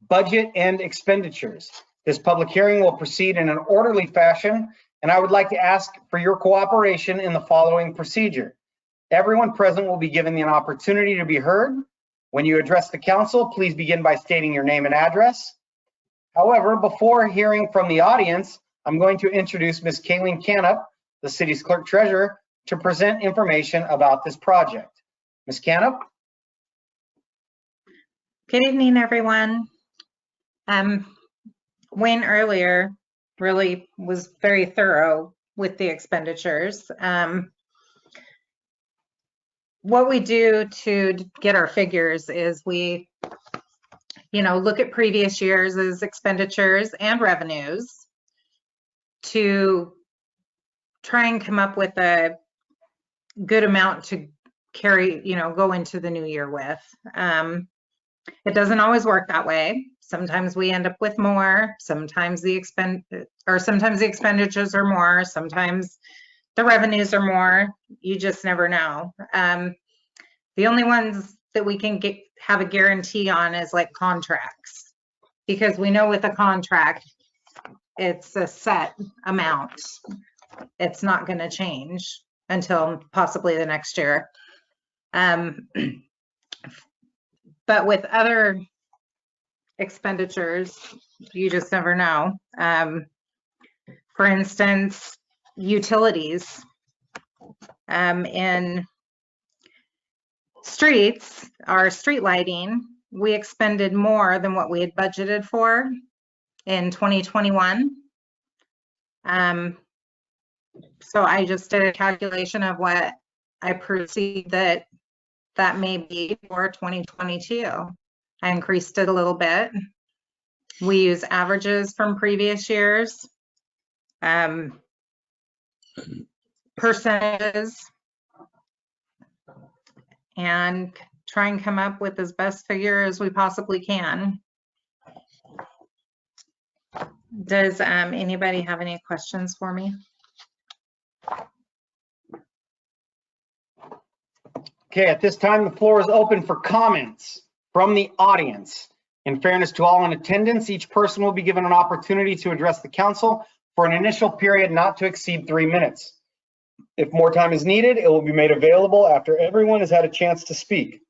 Speaker 2: budget and expenditures. This public hearing will proceed in an orderly fashion, and I would like to ask for your cooperation in the following procedure. Everyone present will be given an opportunity to be heard. When you address the council, please begin by stating your name and address. However, before hearing from the audience, I'm going to introduce Ms. Kayleen Canup, the city's clerk treasurer, to present information about this project. Ms. Canup?
Speaker 5: Good evening, everyone. Wayne earlier really was very thorough with the expenditures. What we do to get our figures is we, look at previous years' expenditures and revenues to try and come up with a good amount to carry, go into the new year with. It doesn't always work that way. Sometimes we end up with more, sometimes the expenditures are more, sometimes the revenues are more. You just never know. The only ones that we can have a guarantee on is like contracts, because we know with a contract, it's a set amount. It's not going to change until possibly the next year. But with other expenditures, you just never know. For instance, utilities. In streets, our street lighting, we expended more than what we had budgeted for in 2021. So I just did a calculation of what I perceive that may be for 2022. I increased it a little bit. We use averages from previous years, percentages, and try and come up with as best figure as we possibly can. Does anybody have any questions for me?
Speaker 2: Okay, at this time, the floor is open for comments from the audience. In fairness to all in attendance, each person will be given an opportunity to address the council for an initial period not to exceed 3 minutes. If more time is needed, it will be made available after everyone has had a chance to speak.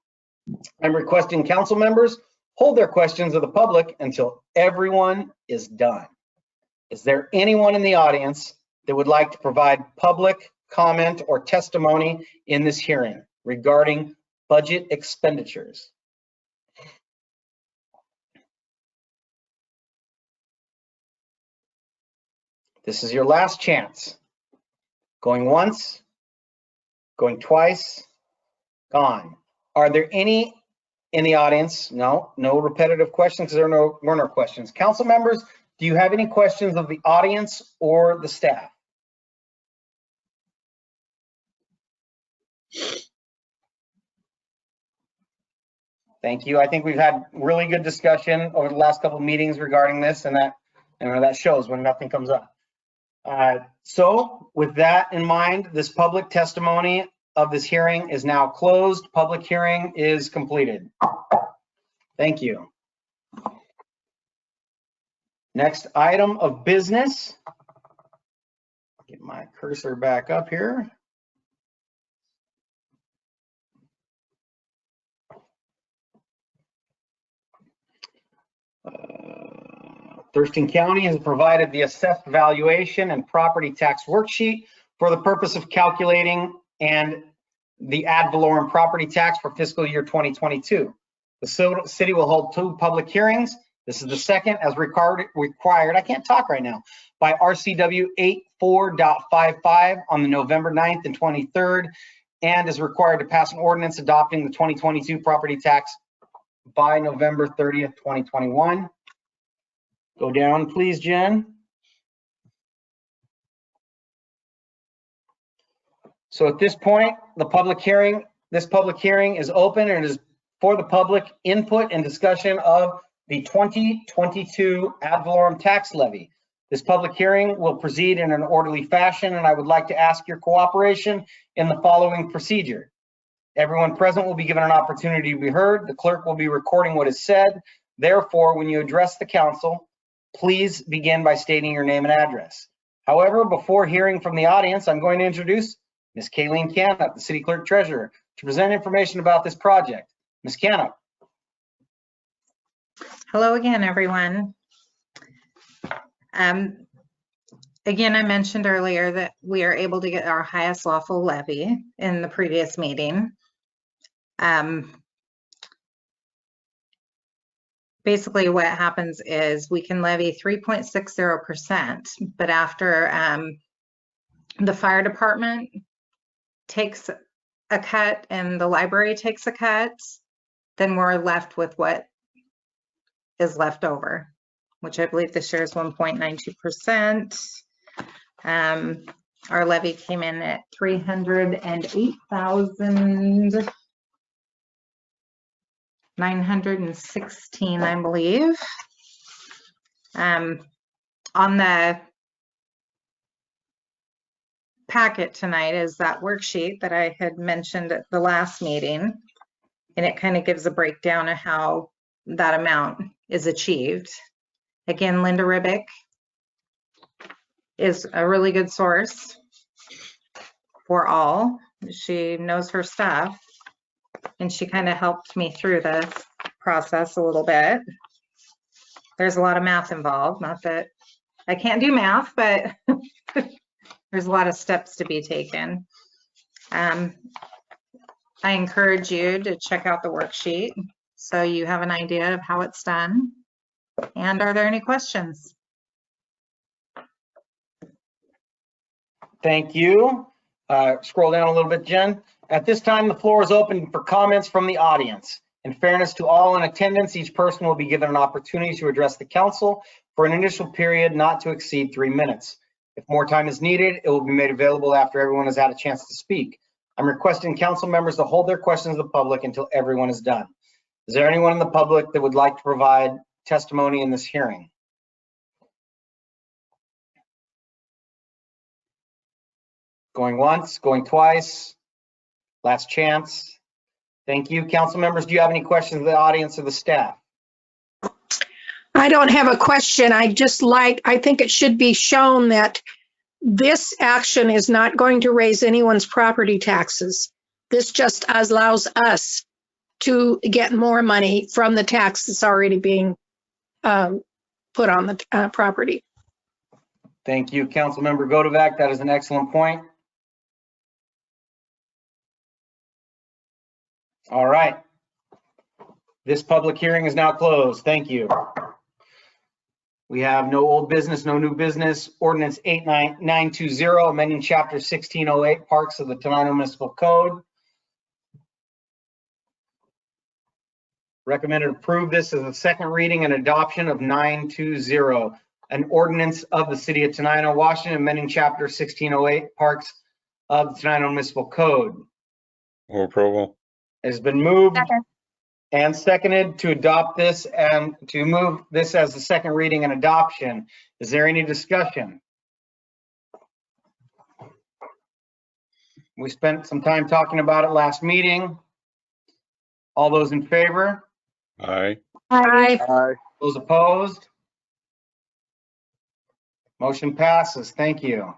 Speaker 2: I'm requesting council members hold their questions of the public until everyone is done. Is there anyone in the audience that would like to provide public comment or testimony in this hearing regarding budget expenditures? This is your last chance. Going once, going twice, gone. Are there any in the audience? No repetitive questions because there were no questions. Council members, do you have any questions of the audience or the staff? Thank you. I think we've had really good discussion over the last couple of meetings regarding this, and that shows when nothing comes up. So with that in mind, this public testimony of this hearing is now closed. Public hearing is completed. Thank you. Next item of business. Get my cursor back up here. Thurston County has provided the assessed valuation and property tax worksheet for the purpose of calculating and the ad valorem property tax for fiscal year 2022. The city will hold 2 public hearings. This is the second as required, I can't talk right now, by RCW 84.55 on the November 9th and 23rd, and is required to pass an ordinance adopting the 2022 property tax by November 30th, 2021. Go down, please, Jen. So at this point, this public hearing is open and it is for the public input and discussion of the 2022 ad valorem tax levy. This public hearing will proceed in an orderly fashion, and I would like to ask your cooperation in the following procedure. Everyone present will be given an opportunity to be heard. The clerk will be recording what is said. Therefore, when you address the council, please begin by stating your name and address. However, before hearing from the audience, I'm going to introduce Ms. Kayleen Canup, the City Clerk Treasurer, to present information about this project. Ms. Canup.
Speaker 5: Hello again, everyone. Again, I mentioned earlier that we are able to get our highest lawful levy in the previous meeting. basically what happens is we can levy 3.60%, but after the fire department takes a cut and the library takes a cut, then we're left with what is left over, which I believe this year is 1.92%. Our levy came in at 308,916, I believe. On the packet tonight is that worksheet that I had mentioned at the last meeting, and it kind of gives a breakdown of how that amount is achieved. Again, Linda Ribick is a really good source for all. She knows her stuff, and she kind of helped me through this process a little bit. There's a lot of math involved, not that I can't do math, but there's a lot of steps to be taken. I encourage you to check out the worksheet so you have an idea of how it's done. And are there any questions?
Speaker 2: Thank you. Scroll down a little bit, Jen. At this time, the floor is open for comments from the audience. In fairness to all in attendance, each person will be given an opportunity to address the council for an initial period not to exceed 3 minutes. If more time is needed, it will be made available after everyone has had a chance to speak. I'm requesting council members to hold their questions to the public until everyone is done. Is there anyone in the public that would like to provide testimony in this hearing? Going once, going twice, last chance. Thank you. Council members, do you have any questions of the audience or the staff?
Speaker 4: I don't have a question. I think it should be shown that this action is not going to raise anyone's property taxes. This just allows us to get more money from the tax that's already being put on the property.
Speaker 2: Thank you, Councilmember Godovac. That is an excellent point. All right. This public hearing is now closed. Thank you. We have no old business, no new business. Ordinance 89920, amending Chapter 1608, Parks of the Tenino Municipal Code. Recommended approve this as a second reading and adoption of 920, an ordinance of the City of Tenino, Washington, amending Chapter 1608, Parks of the Tenino Municipal Code.
Speaker 3: Move approval.
Speaker 2: It has been moved and seconded to adopt this and to move this as the second reading and adoption. Is there any discussion? We spent some time talking about it last meeting. All those in favor?
Speaker 3: Aye.
Speaker 4: Aye.
Speaker 2: Those opposed? Motion passes. Thank you.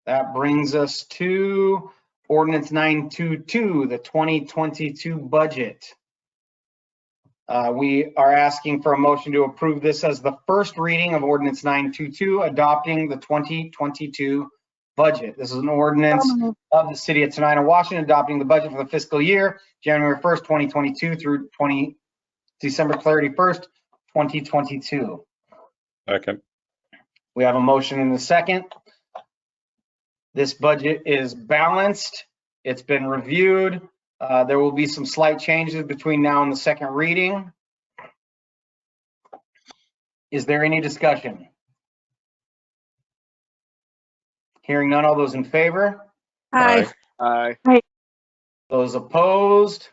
Speaker 2: That brings us to Ordinance 922, the 2022 budget. We are asking for a motion to approve this as the first reading of Ordinance 922, adopting the 2022 budget. This is an ordinance of the City of Tenino, Washington, adopting the budget for the fiscal year, January 1st, 2022 through December 31st, 2022.
Speaker 3: Second.
Speaker 2: We have a motion in the second. This budget is balanced. It's been reviewed. There will be some slight changes between now and the second reading. Is there any discussion? Hearing none, all those in favor?
Speaker 4: Aye.
Speaker 9: Aye.
Speaker 2: Those opposed?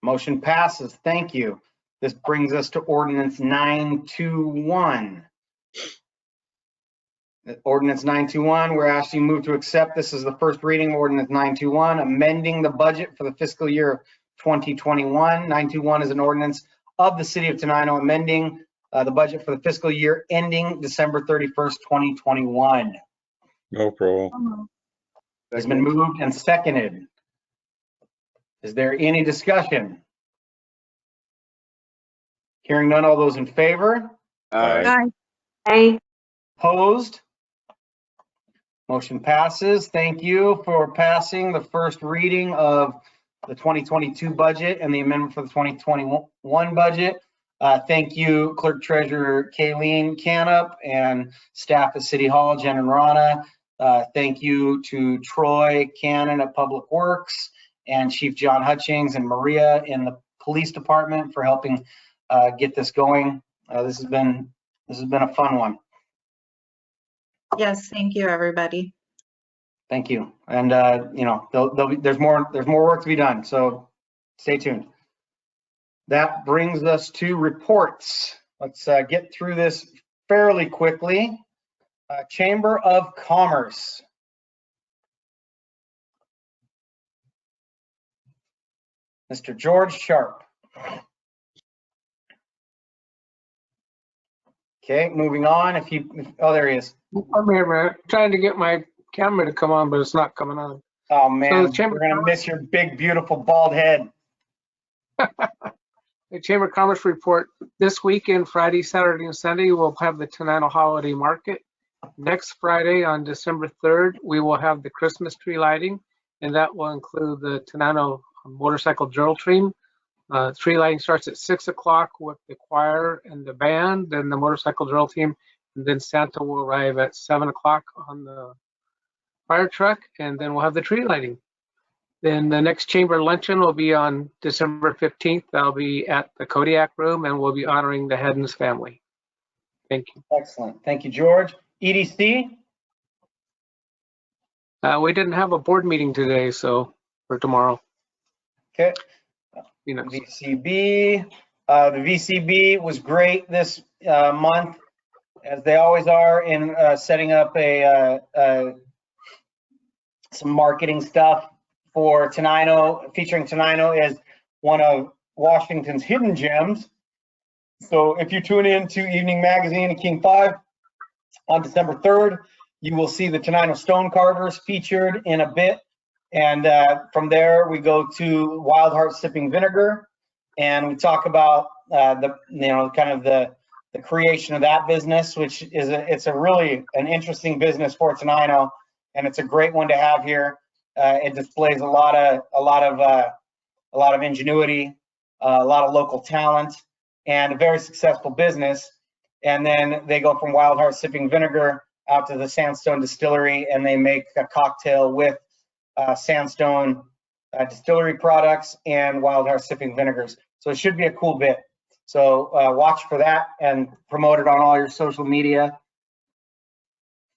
Speaker 2: Motion passes. Thank you. This brings us to Ordinance 921. Ordinance 921, we're asking you to move to accept this as the first reading of Ordinance 921, amending the budget for the fiscal year of 2021. 921 is an ordinance of the City of Tenino, amending the budget for the fiscal year ending December 31st, 2021.
Speaker 3: No approval.
Speaker 2: It's been moved and seconded. Is there any discussion? Hearing none, all those in favor?
Speaker 3: Aye.
Speaker 4: Aye.
Speaker 2: Opposed? Motion passes. Thank you for passing the first reading of the 2022 budget and the amendment for the 2021 budget. Thank you, Clerk Treasurer Kayleen Canup and staff at City Hall, Jen and Rana. Thank you to Troy Cannon at Public Works and Chief John Hutchings and Maria in the Police Department for helping get this going. This has been a fun one.
Speaker 5: Yes, thank you, everybody.
Speaker 2: Thank you. And you know, there's more work to be done, so stay tuned. That brings us to reports. Let's get through this fairly quickly. Chamber of Commerce. Mr. George Sharp. Okay, moving on. Oh, there he is.
Speaker 10: I'm here, man. Trying to get my camera to come on, but it's not coming on.
Speaker 2: Oh man,
Speaker 10: So
Speaker 2: we're gonna miss your big, beautiful bald head.
Speaker 10: The Chamber of Commerce report this weekend, Friday, Saturday, and Sunday, we'll have the Tenino Holiday Market. Next Friday, on December 3rd, we will have the Christmas tree lighting, and that will include the Tenino Motorcycle Drill Team. Tree lighting starts at 6 o'clock with the choir and the band, then the motorcycle drill team, and then Santa will arrive at 7 o'clock on the fire truck, and then we'll have the tree lighting. Then the next chamber luncheon will be on December 15th. That'll be at the Kodiak Room, and we'll be honoring the Hedden's family. Thank you.
Speaker 2: Excellent. Thank you, George. EDC?
Speaker 10: We didn't have a board meeting today, so for tomorrow.
Speaker 2: Okay.
Speaker 10: You know.
Speaker 2: VCB. The VCB was great this month, as they always are, in setting up some marketing stuff for Tenino, featuring Tenino as one of Washington's hidden gems. So if you tune in to Evening Magazine and King 5 on December 3rd, you will see the Tenino stone carvers featured in a bit. And from there, we go to Wild Heart Sipping Vinegar, and we talk about the creation of that business, which is it's a really an interesting business for Tenino, and it's a great one to have here. It displays a lot of ingenuity, a lot of local talent, and a very successful business. And then they go from Wild Heart Sipping Vinegar out to the Sandstone Distillery, and they make a cocktail with Sandstone Distillery products and Wild Heart Sipping Vinegars. So it should be a cool bit. So watch for that and promote it on all your social media.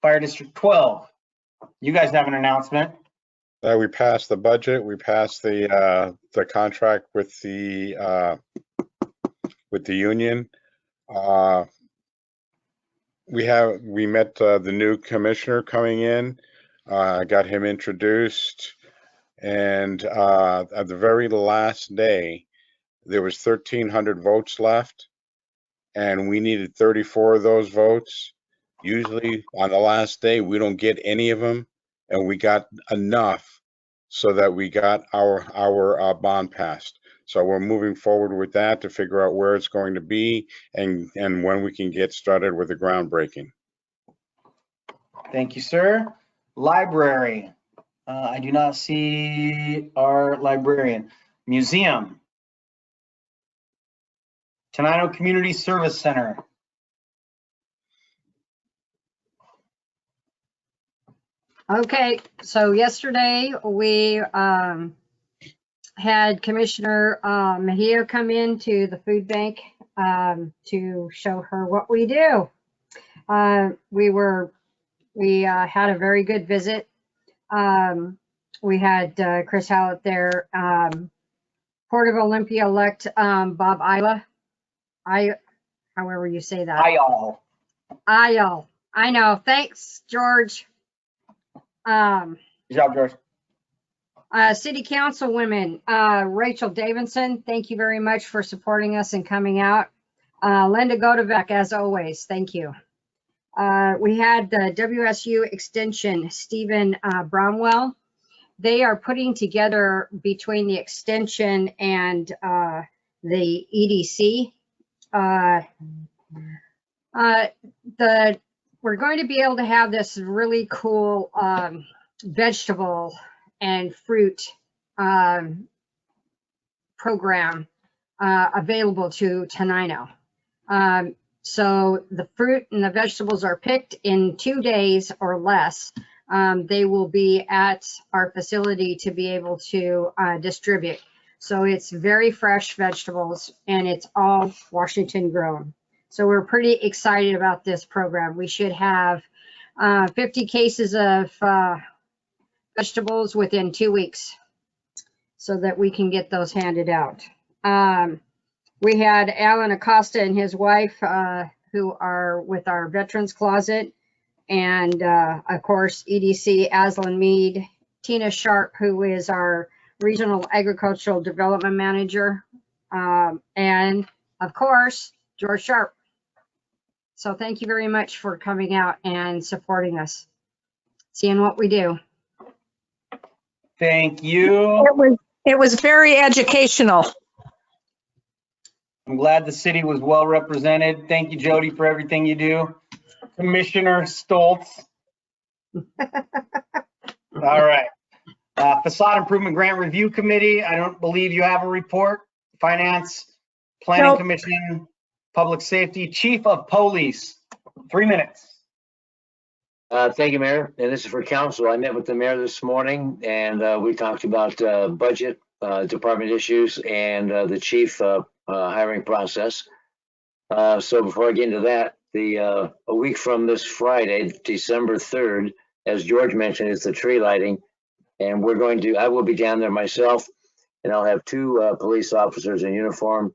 Speaker 2: Fire District 12. You guys have an announcement.
Speaker 3: We passed the budget. We passed the contract with the union. We met the new commissioner coming in. I got him introduced, and at the very last day, there was 1,300 votes left, and we needed 34 of those votes. Usually on the last day, we don't get any of them, and we got enough so that we got our bond passed. So we're moving forward with that to figure out where it's going to be and when we can get started with the groundbreaking.
Speaker 2: Thank you, sir. Library. I do not see our librarian. Museum. Tenino Community Service Center.
Speaker 7: Okay, so yesterday we had Commissioner Mejia come in to the food bank to show her what we do. We had a very good visit. We had Chris Hallett there, Port of Olympia elect Bob Isla. However you say that.
Speaker 2: Ayal.
Speaker 7: Ayal. I know. Thanks, George.
Speaker 2: Good job, George.
Speaker 7: City Councilwomen, Rachel Davidson, thank you very much for supporting us and coming out. Linda Godevec, as always, thank you. We had the WSU Extension, Stephen Bromwell. They are putting together between the Extension and the EDC. We're going to be able to have this really cool vegetable and fruit program available to Tenino. So the fruit and the vegetables are picked in 2 days or less. They will be at our facility to be able to distribute. So it's very fresh vegetables and it's all Washington grown. So we're pretty excited about this program. We should have 50 cases of vegetables within 2 weeks so that we can get those handed out. We had Alan Acosta and his wife who are with our Veterans Closet, and of course EDC Aslan Mead, Tina Sharp, who is our Regional Agricultural Development Manager, and of course George Sharp. So thank you very much for coming out and supporting us, seeing what we do.
Speaker 2: Thank you.
Speaker 4: It was very educational.
Speaker 2: I'm glad the city was well represented. Thank you, Jody, for everything you do. Commissioner Stoltz. All right. Facade Improvement Grant Review Committee. I don't believe you have a report. Finance, Planning
Speaker 4: Nope.
Speaker 2: Commission, Public Safety, Chief of Police. 3 minutes.
Speaker 11: Thank you, Mayor. And this is for council. I met with the mayor this morning and we talked about budget, department issues, and the chief hiring process. So before I get into that, a week from this Friday, December 3rd, as George mentioned, is the tree lighting. And I will be down there myself, and I'll have 2 police officers in uniform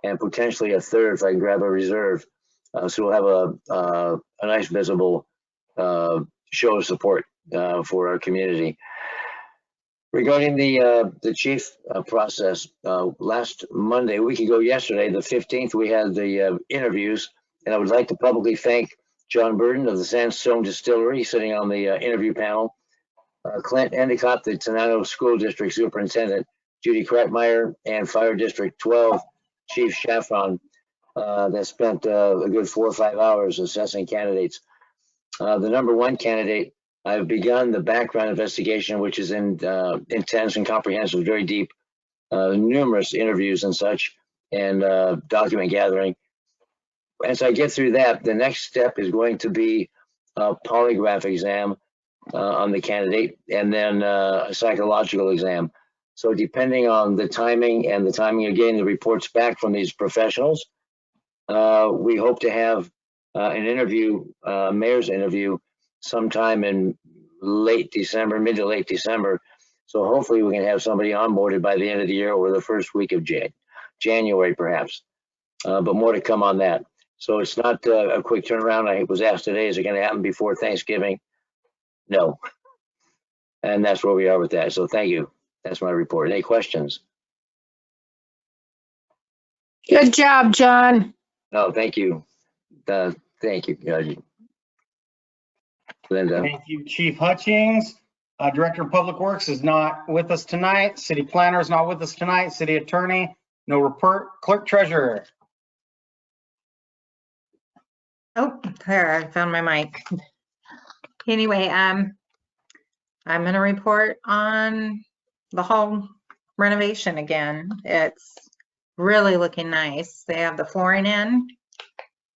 Speaker 11: and potentially a third if I can grab a reserve. So we'll have a nice visible show of support for our community. Regarding the chief process, last Monday, a week ago yesterday, the 15th, we had the interviews, and I would like to publicly thank John Burden of the Sandstone Distillery sitting on the interview panel, Clint Endicott, the Tenino School District Superintendent, Judy Kratmeyer, and Fire District 12 Chief Chaffron that spent a good 4 or 5 hours assessing candidates. The number 1 candidate, I've begun the background investigation, which is intense and comprehensive, very deep, numerous interviews and such, and document gathering. As I get through that, the next step is going to be a polygraph exam on the candidate, and then a psychological exam. So depending on the timing and the timing of getting the reports back from these professionals, we hope to have an interview, mayor's interview, sometime in late December, mid to late December. So hopefully we can have somebody onboarded by the end of the year or the first week of January, perhaps. But more to come on that. So it's not a quick turnaround. I was asked today, is it going to happen before Thanksgiving? No. And that's where we are with that. So thank you. That's my report. Any questions?
Speaker 4: Good job, John.
Speaker 11: No, thank you. Thank you, Linda.
Speaker 2: Thank you, Chief Hutchings. Director of Public Works is not with us tonight. City Planner is not with us tonight. City Attorney, no report. Clerk Treasurer.
Speaker 5: Oh, there, I found my mic. Anyway, I'm going to report on the hall renovation again. It's really looking nice. They have the flooring in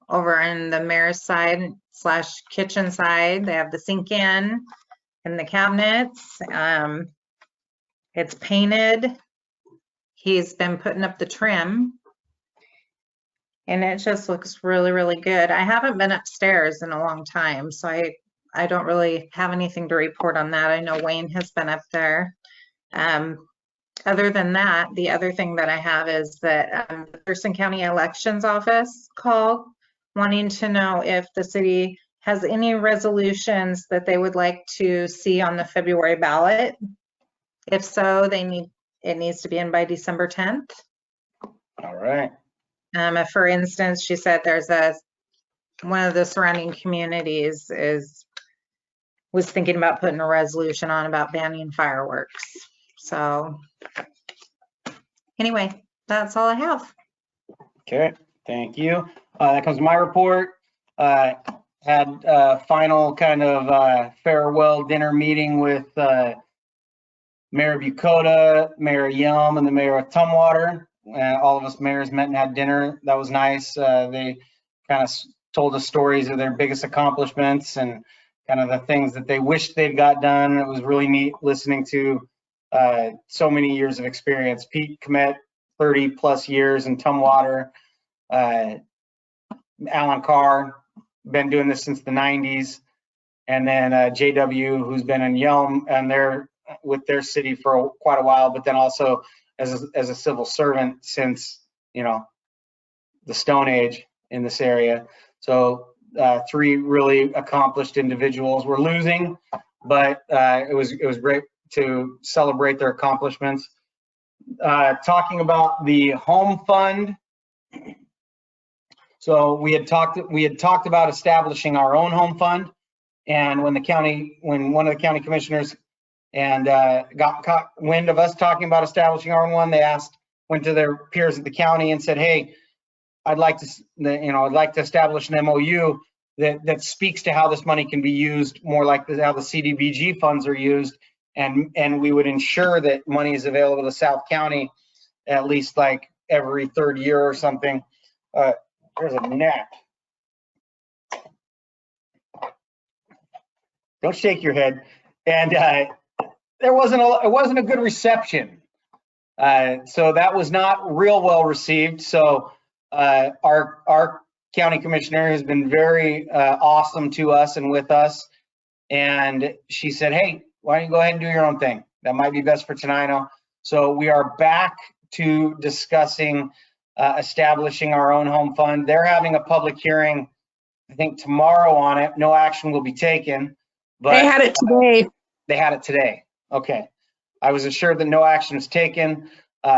Speaker 5: over in the mayor's side / kitchen side. They have the sink in and the cabinets. It's painted. He's been putting up the trim. And it just looks really, really good. I haven't been upstairs in a long time, so I don't really have anything to report on that. I know Wayne has been up there. Other than that, the other thing that I have is that the Thurston County Elections Office called wanting to know if the city has any resolutions that they would like to see on the February ballot. If so, it needs to be in by December 10th.
Speaker 2: All right.
Speaker 5: If, for instance, she said there's one of the surrounding communities was thinking about putting a resolution on about banning fireworks. So anyway, that's all I have.
Speaker 2: Okay, thank you. That comes to my report. Had a final kind of farewell dinner meeting with Mayor Bucota, Mayor Yelm, and the mayor of Tumwater. All of us mayors met and had dinner. That was nice. They kind of told us stories of their biggest accomplishments and kind of the things that they wished they'd got done. It was really neat listening to so many years of experience. Pete Comet, 30 plus years in Tumwater. Alan Carr, been doing this since the 90s. And then JW, who's been in Yelm and they're with their city for quite a while, but then also as a civil servant since, you know, the Stone Age in this area. So 3 really accomplished individuals. We're losing, but it was great to celebrate their accomplishments. Talking about the home fund. So we had talked about establishing our own home fund, and when one of the county commissioners and got caught wind of us talking about establishing our own one, they went to their peers at the county and said, "Hey, I'd like to establish an MOU that speaks to how this money can be used more like how the CDBG funds are used, and we would ensure that money is available to South County at least like every 3rd year or something." There's a gnat. Don't shake your head. And it wasn't a good reception. So that was not real well received. So our county commissioner has been very awesome to us and with us. And she said, "Hey, why don't you go ahead and do your own thing? That might be best for Tenino." So we are back to discussing establishing our own home fund. They're having a public hearing, I think tomorrow on it. No action will be taken. But
Speaker 4: They had it today.
Speaker 2: They had it today. Okay. I was assured that no action was taken.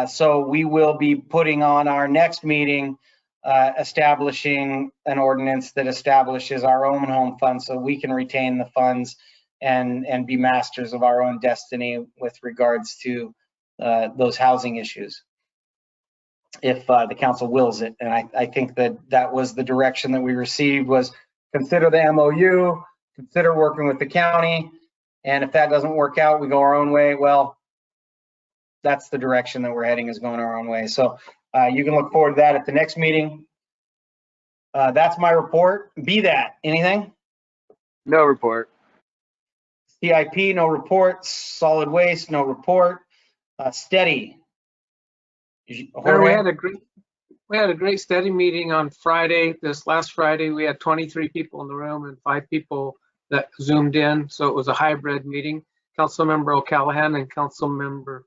Speaker 2: So we will be putting on our next meeting, establishing an ordinance that establishes our own home fund so we can retain the funds and be masters of our own destiny with regards to those housing issues, if the council wills it. And I think that was the direction that we received, was consider the MOU, consider working with the county, and if that doesn't work out, we go our own way. Well, that's the direction that we're heading, is going our own way. So you can look forward to that at the next meeting. That's my report. Be that, anything?
Speaker 9: No report.
Speaker 2: CIP, no report. Solid waste, no report. Steady.
Speaker 10: We had a great steady meeting on Friday. This last Friday, we had 23 people in the room and 5 people that zoomed in. So it was a hybrid meeting. Councilmember O'Callahan and Councilmember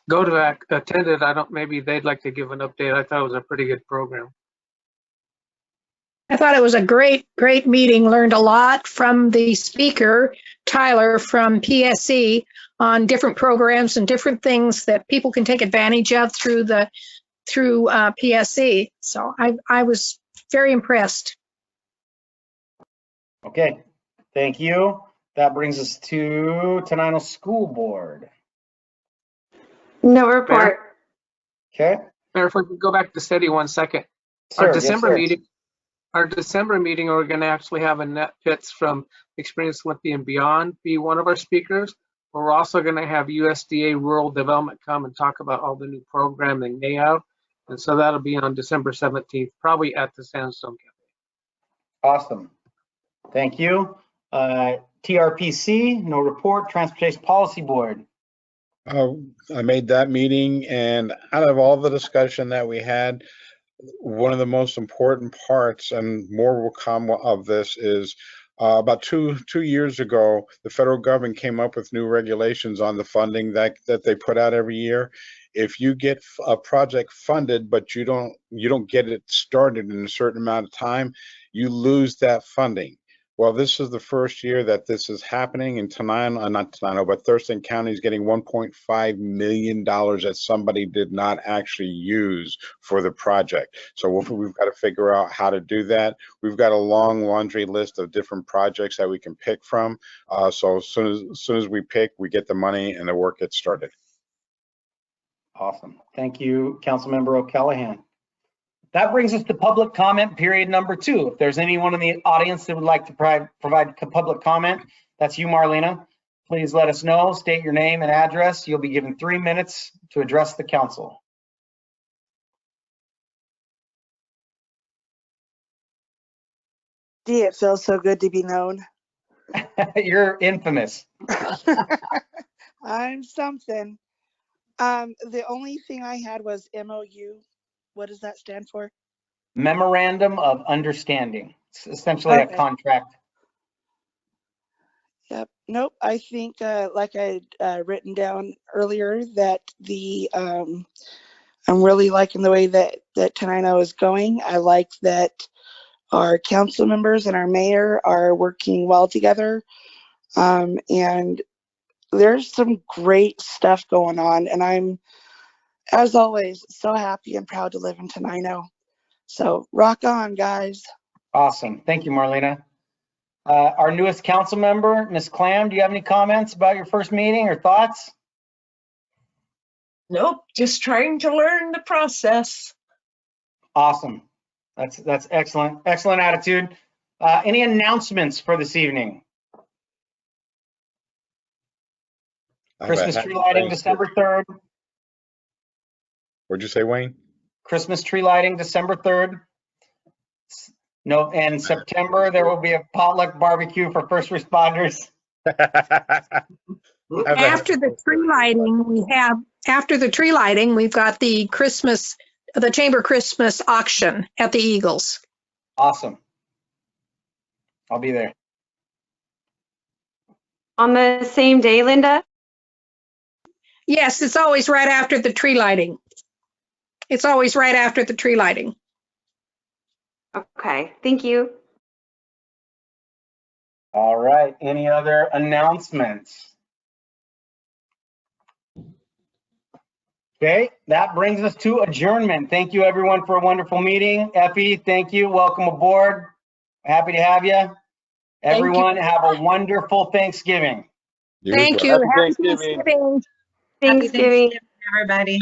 Speaker 10: Godovac attended. Maybe they'd like to give an update. I thought it was a pretty good program.
Speaker 4: I thought it was a great meeting. Learned a lot from the speaker, Tyler from PSE, on different programs and different things that people can take advantage of through PSE. So I was very impressed.
Speaker 2: Okay, thank you. That brings us to Tenino School Board.
Speaker 12: No report.
Speaker 2: Okay.
Speaker 10: Mayor, if we could go back to steady 1 second.
Speaker 2: Sir,
Speaker 10: Our December
Speaker 2: yes, sir.
Speaker 10: Our December meeting, we're going to actually have Annette Pitts from Experience Wimpy and Beyond be one of our speakers. But we're also going to have USDA Rural Development come and talk about all the new programming they have. And so that'll be on December 17th, probably at the Sandstone Cafe.
Speaker 2: Awesome. Thank you. TRPC, no report. Transportation Policy Board.
Speaker 3: I made that meeting, and out of all the discussion that we had, one of the most important parts, and more will come of this, is about two years ago, the federal government came up with new regulations on the funding that they put out every year. If you get a project funded, but you don't get it started in a certain amount of time, you lose that funding. Well, this is the first year that this is happening in Tenino, not Tenino, but Thurston County is getting $1.5 million that somebody did not actually use for the project. So we've got to figure out how to do that. We've got a long laundry list of different projects that we can pick from. So as soon as we pick, we get the money and the work gets started.
Speaker 2: Awesome. Thank you, Councilmember O'Callahan. That brings us to public comment period number 2. If there's anyone in the audience that would like to provide public comment, that's you, Marlena. please let us know, state your name and address. You'll be given 3 minutes to address the council.
Speaker 13: Gee, it feels so good to be known.
Speaker 2: You're infamous.
Speaker 13: I'm something. The only thing I had was MOU. What does that stand for?
Speaker 2: Memorandum of Understanding. It's essentially a
Speaker 13: Okay.
Speaker 2: contract.
Speaker 13: Yep. Nope. I think, like I written down earlier, that I'm really liking the way that Tenino is going. I like that our council members and our mayor are working well together. And there's some great stuff going on, and I'm, as always, so happy and proud to live in Tenino. So rock on, guys.
Speaker 2: Awesome. Thank you, Marlena. Our newest council member, Ms. Clam, do you have any comments about your first meeting or thoughts?
Speaker 14: Nope, just trying to learn the process.
Speaker 2: Awesome. That's excellent. Excellent attitude. Any announcements for this evening? Christmas tree lighting, December 3rd.
Speaker 3: What'd you say, Wayne?
Speaker 2: Christmas tree lighting, December 3rd. No, in September, there will be a potluck barbecue for first responders.
Speaker 4: After the tree lighting, we've got the Chamber Christmas auction at the Eagles.
Speaker 2: Awesome. I'll be there.
Speaker 12: On the same day, Linda?
Speaker 4: Yes, it's always right after the tree lighting. It's always right after the tree lighting.
Speaker 12: Okay, thank you.
Speaker 2: All right. Any other announcements? Okay, that brings us to adjournment. Thank you, everyone, for a wonderful meeting. Effie, thank you. Welcome aboard. Happy to have you. Everyone, have a wonderful Thanksgiving.
Speaker 4: Thank you.
Speaker 9: Happy
Speaker 4: Happy
Speaker 9: Thanksgiving.
Speaker 4: Thanksgiving.
Speaker 5: Happy
Speaker 12: Thanksgiving.
Speaker 5: Thanksgiving, everybody.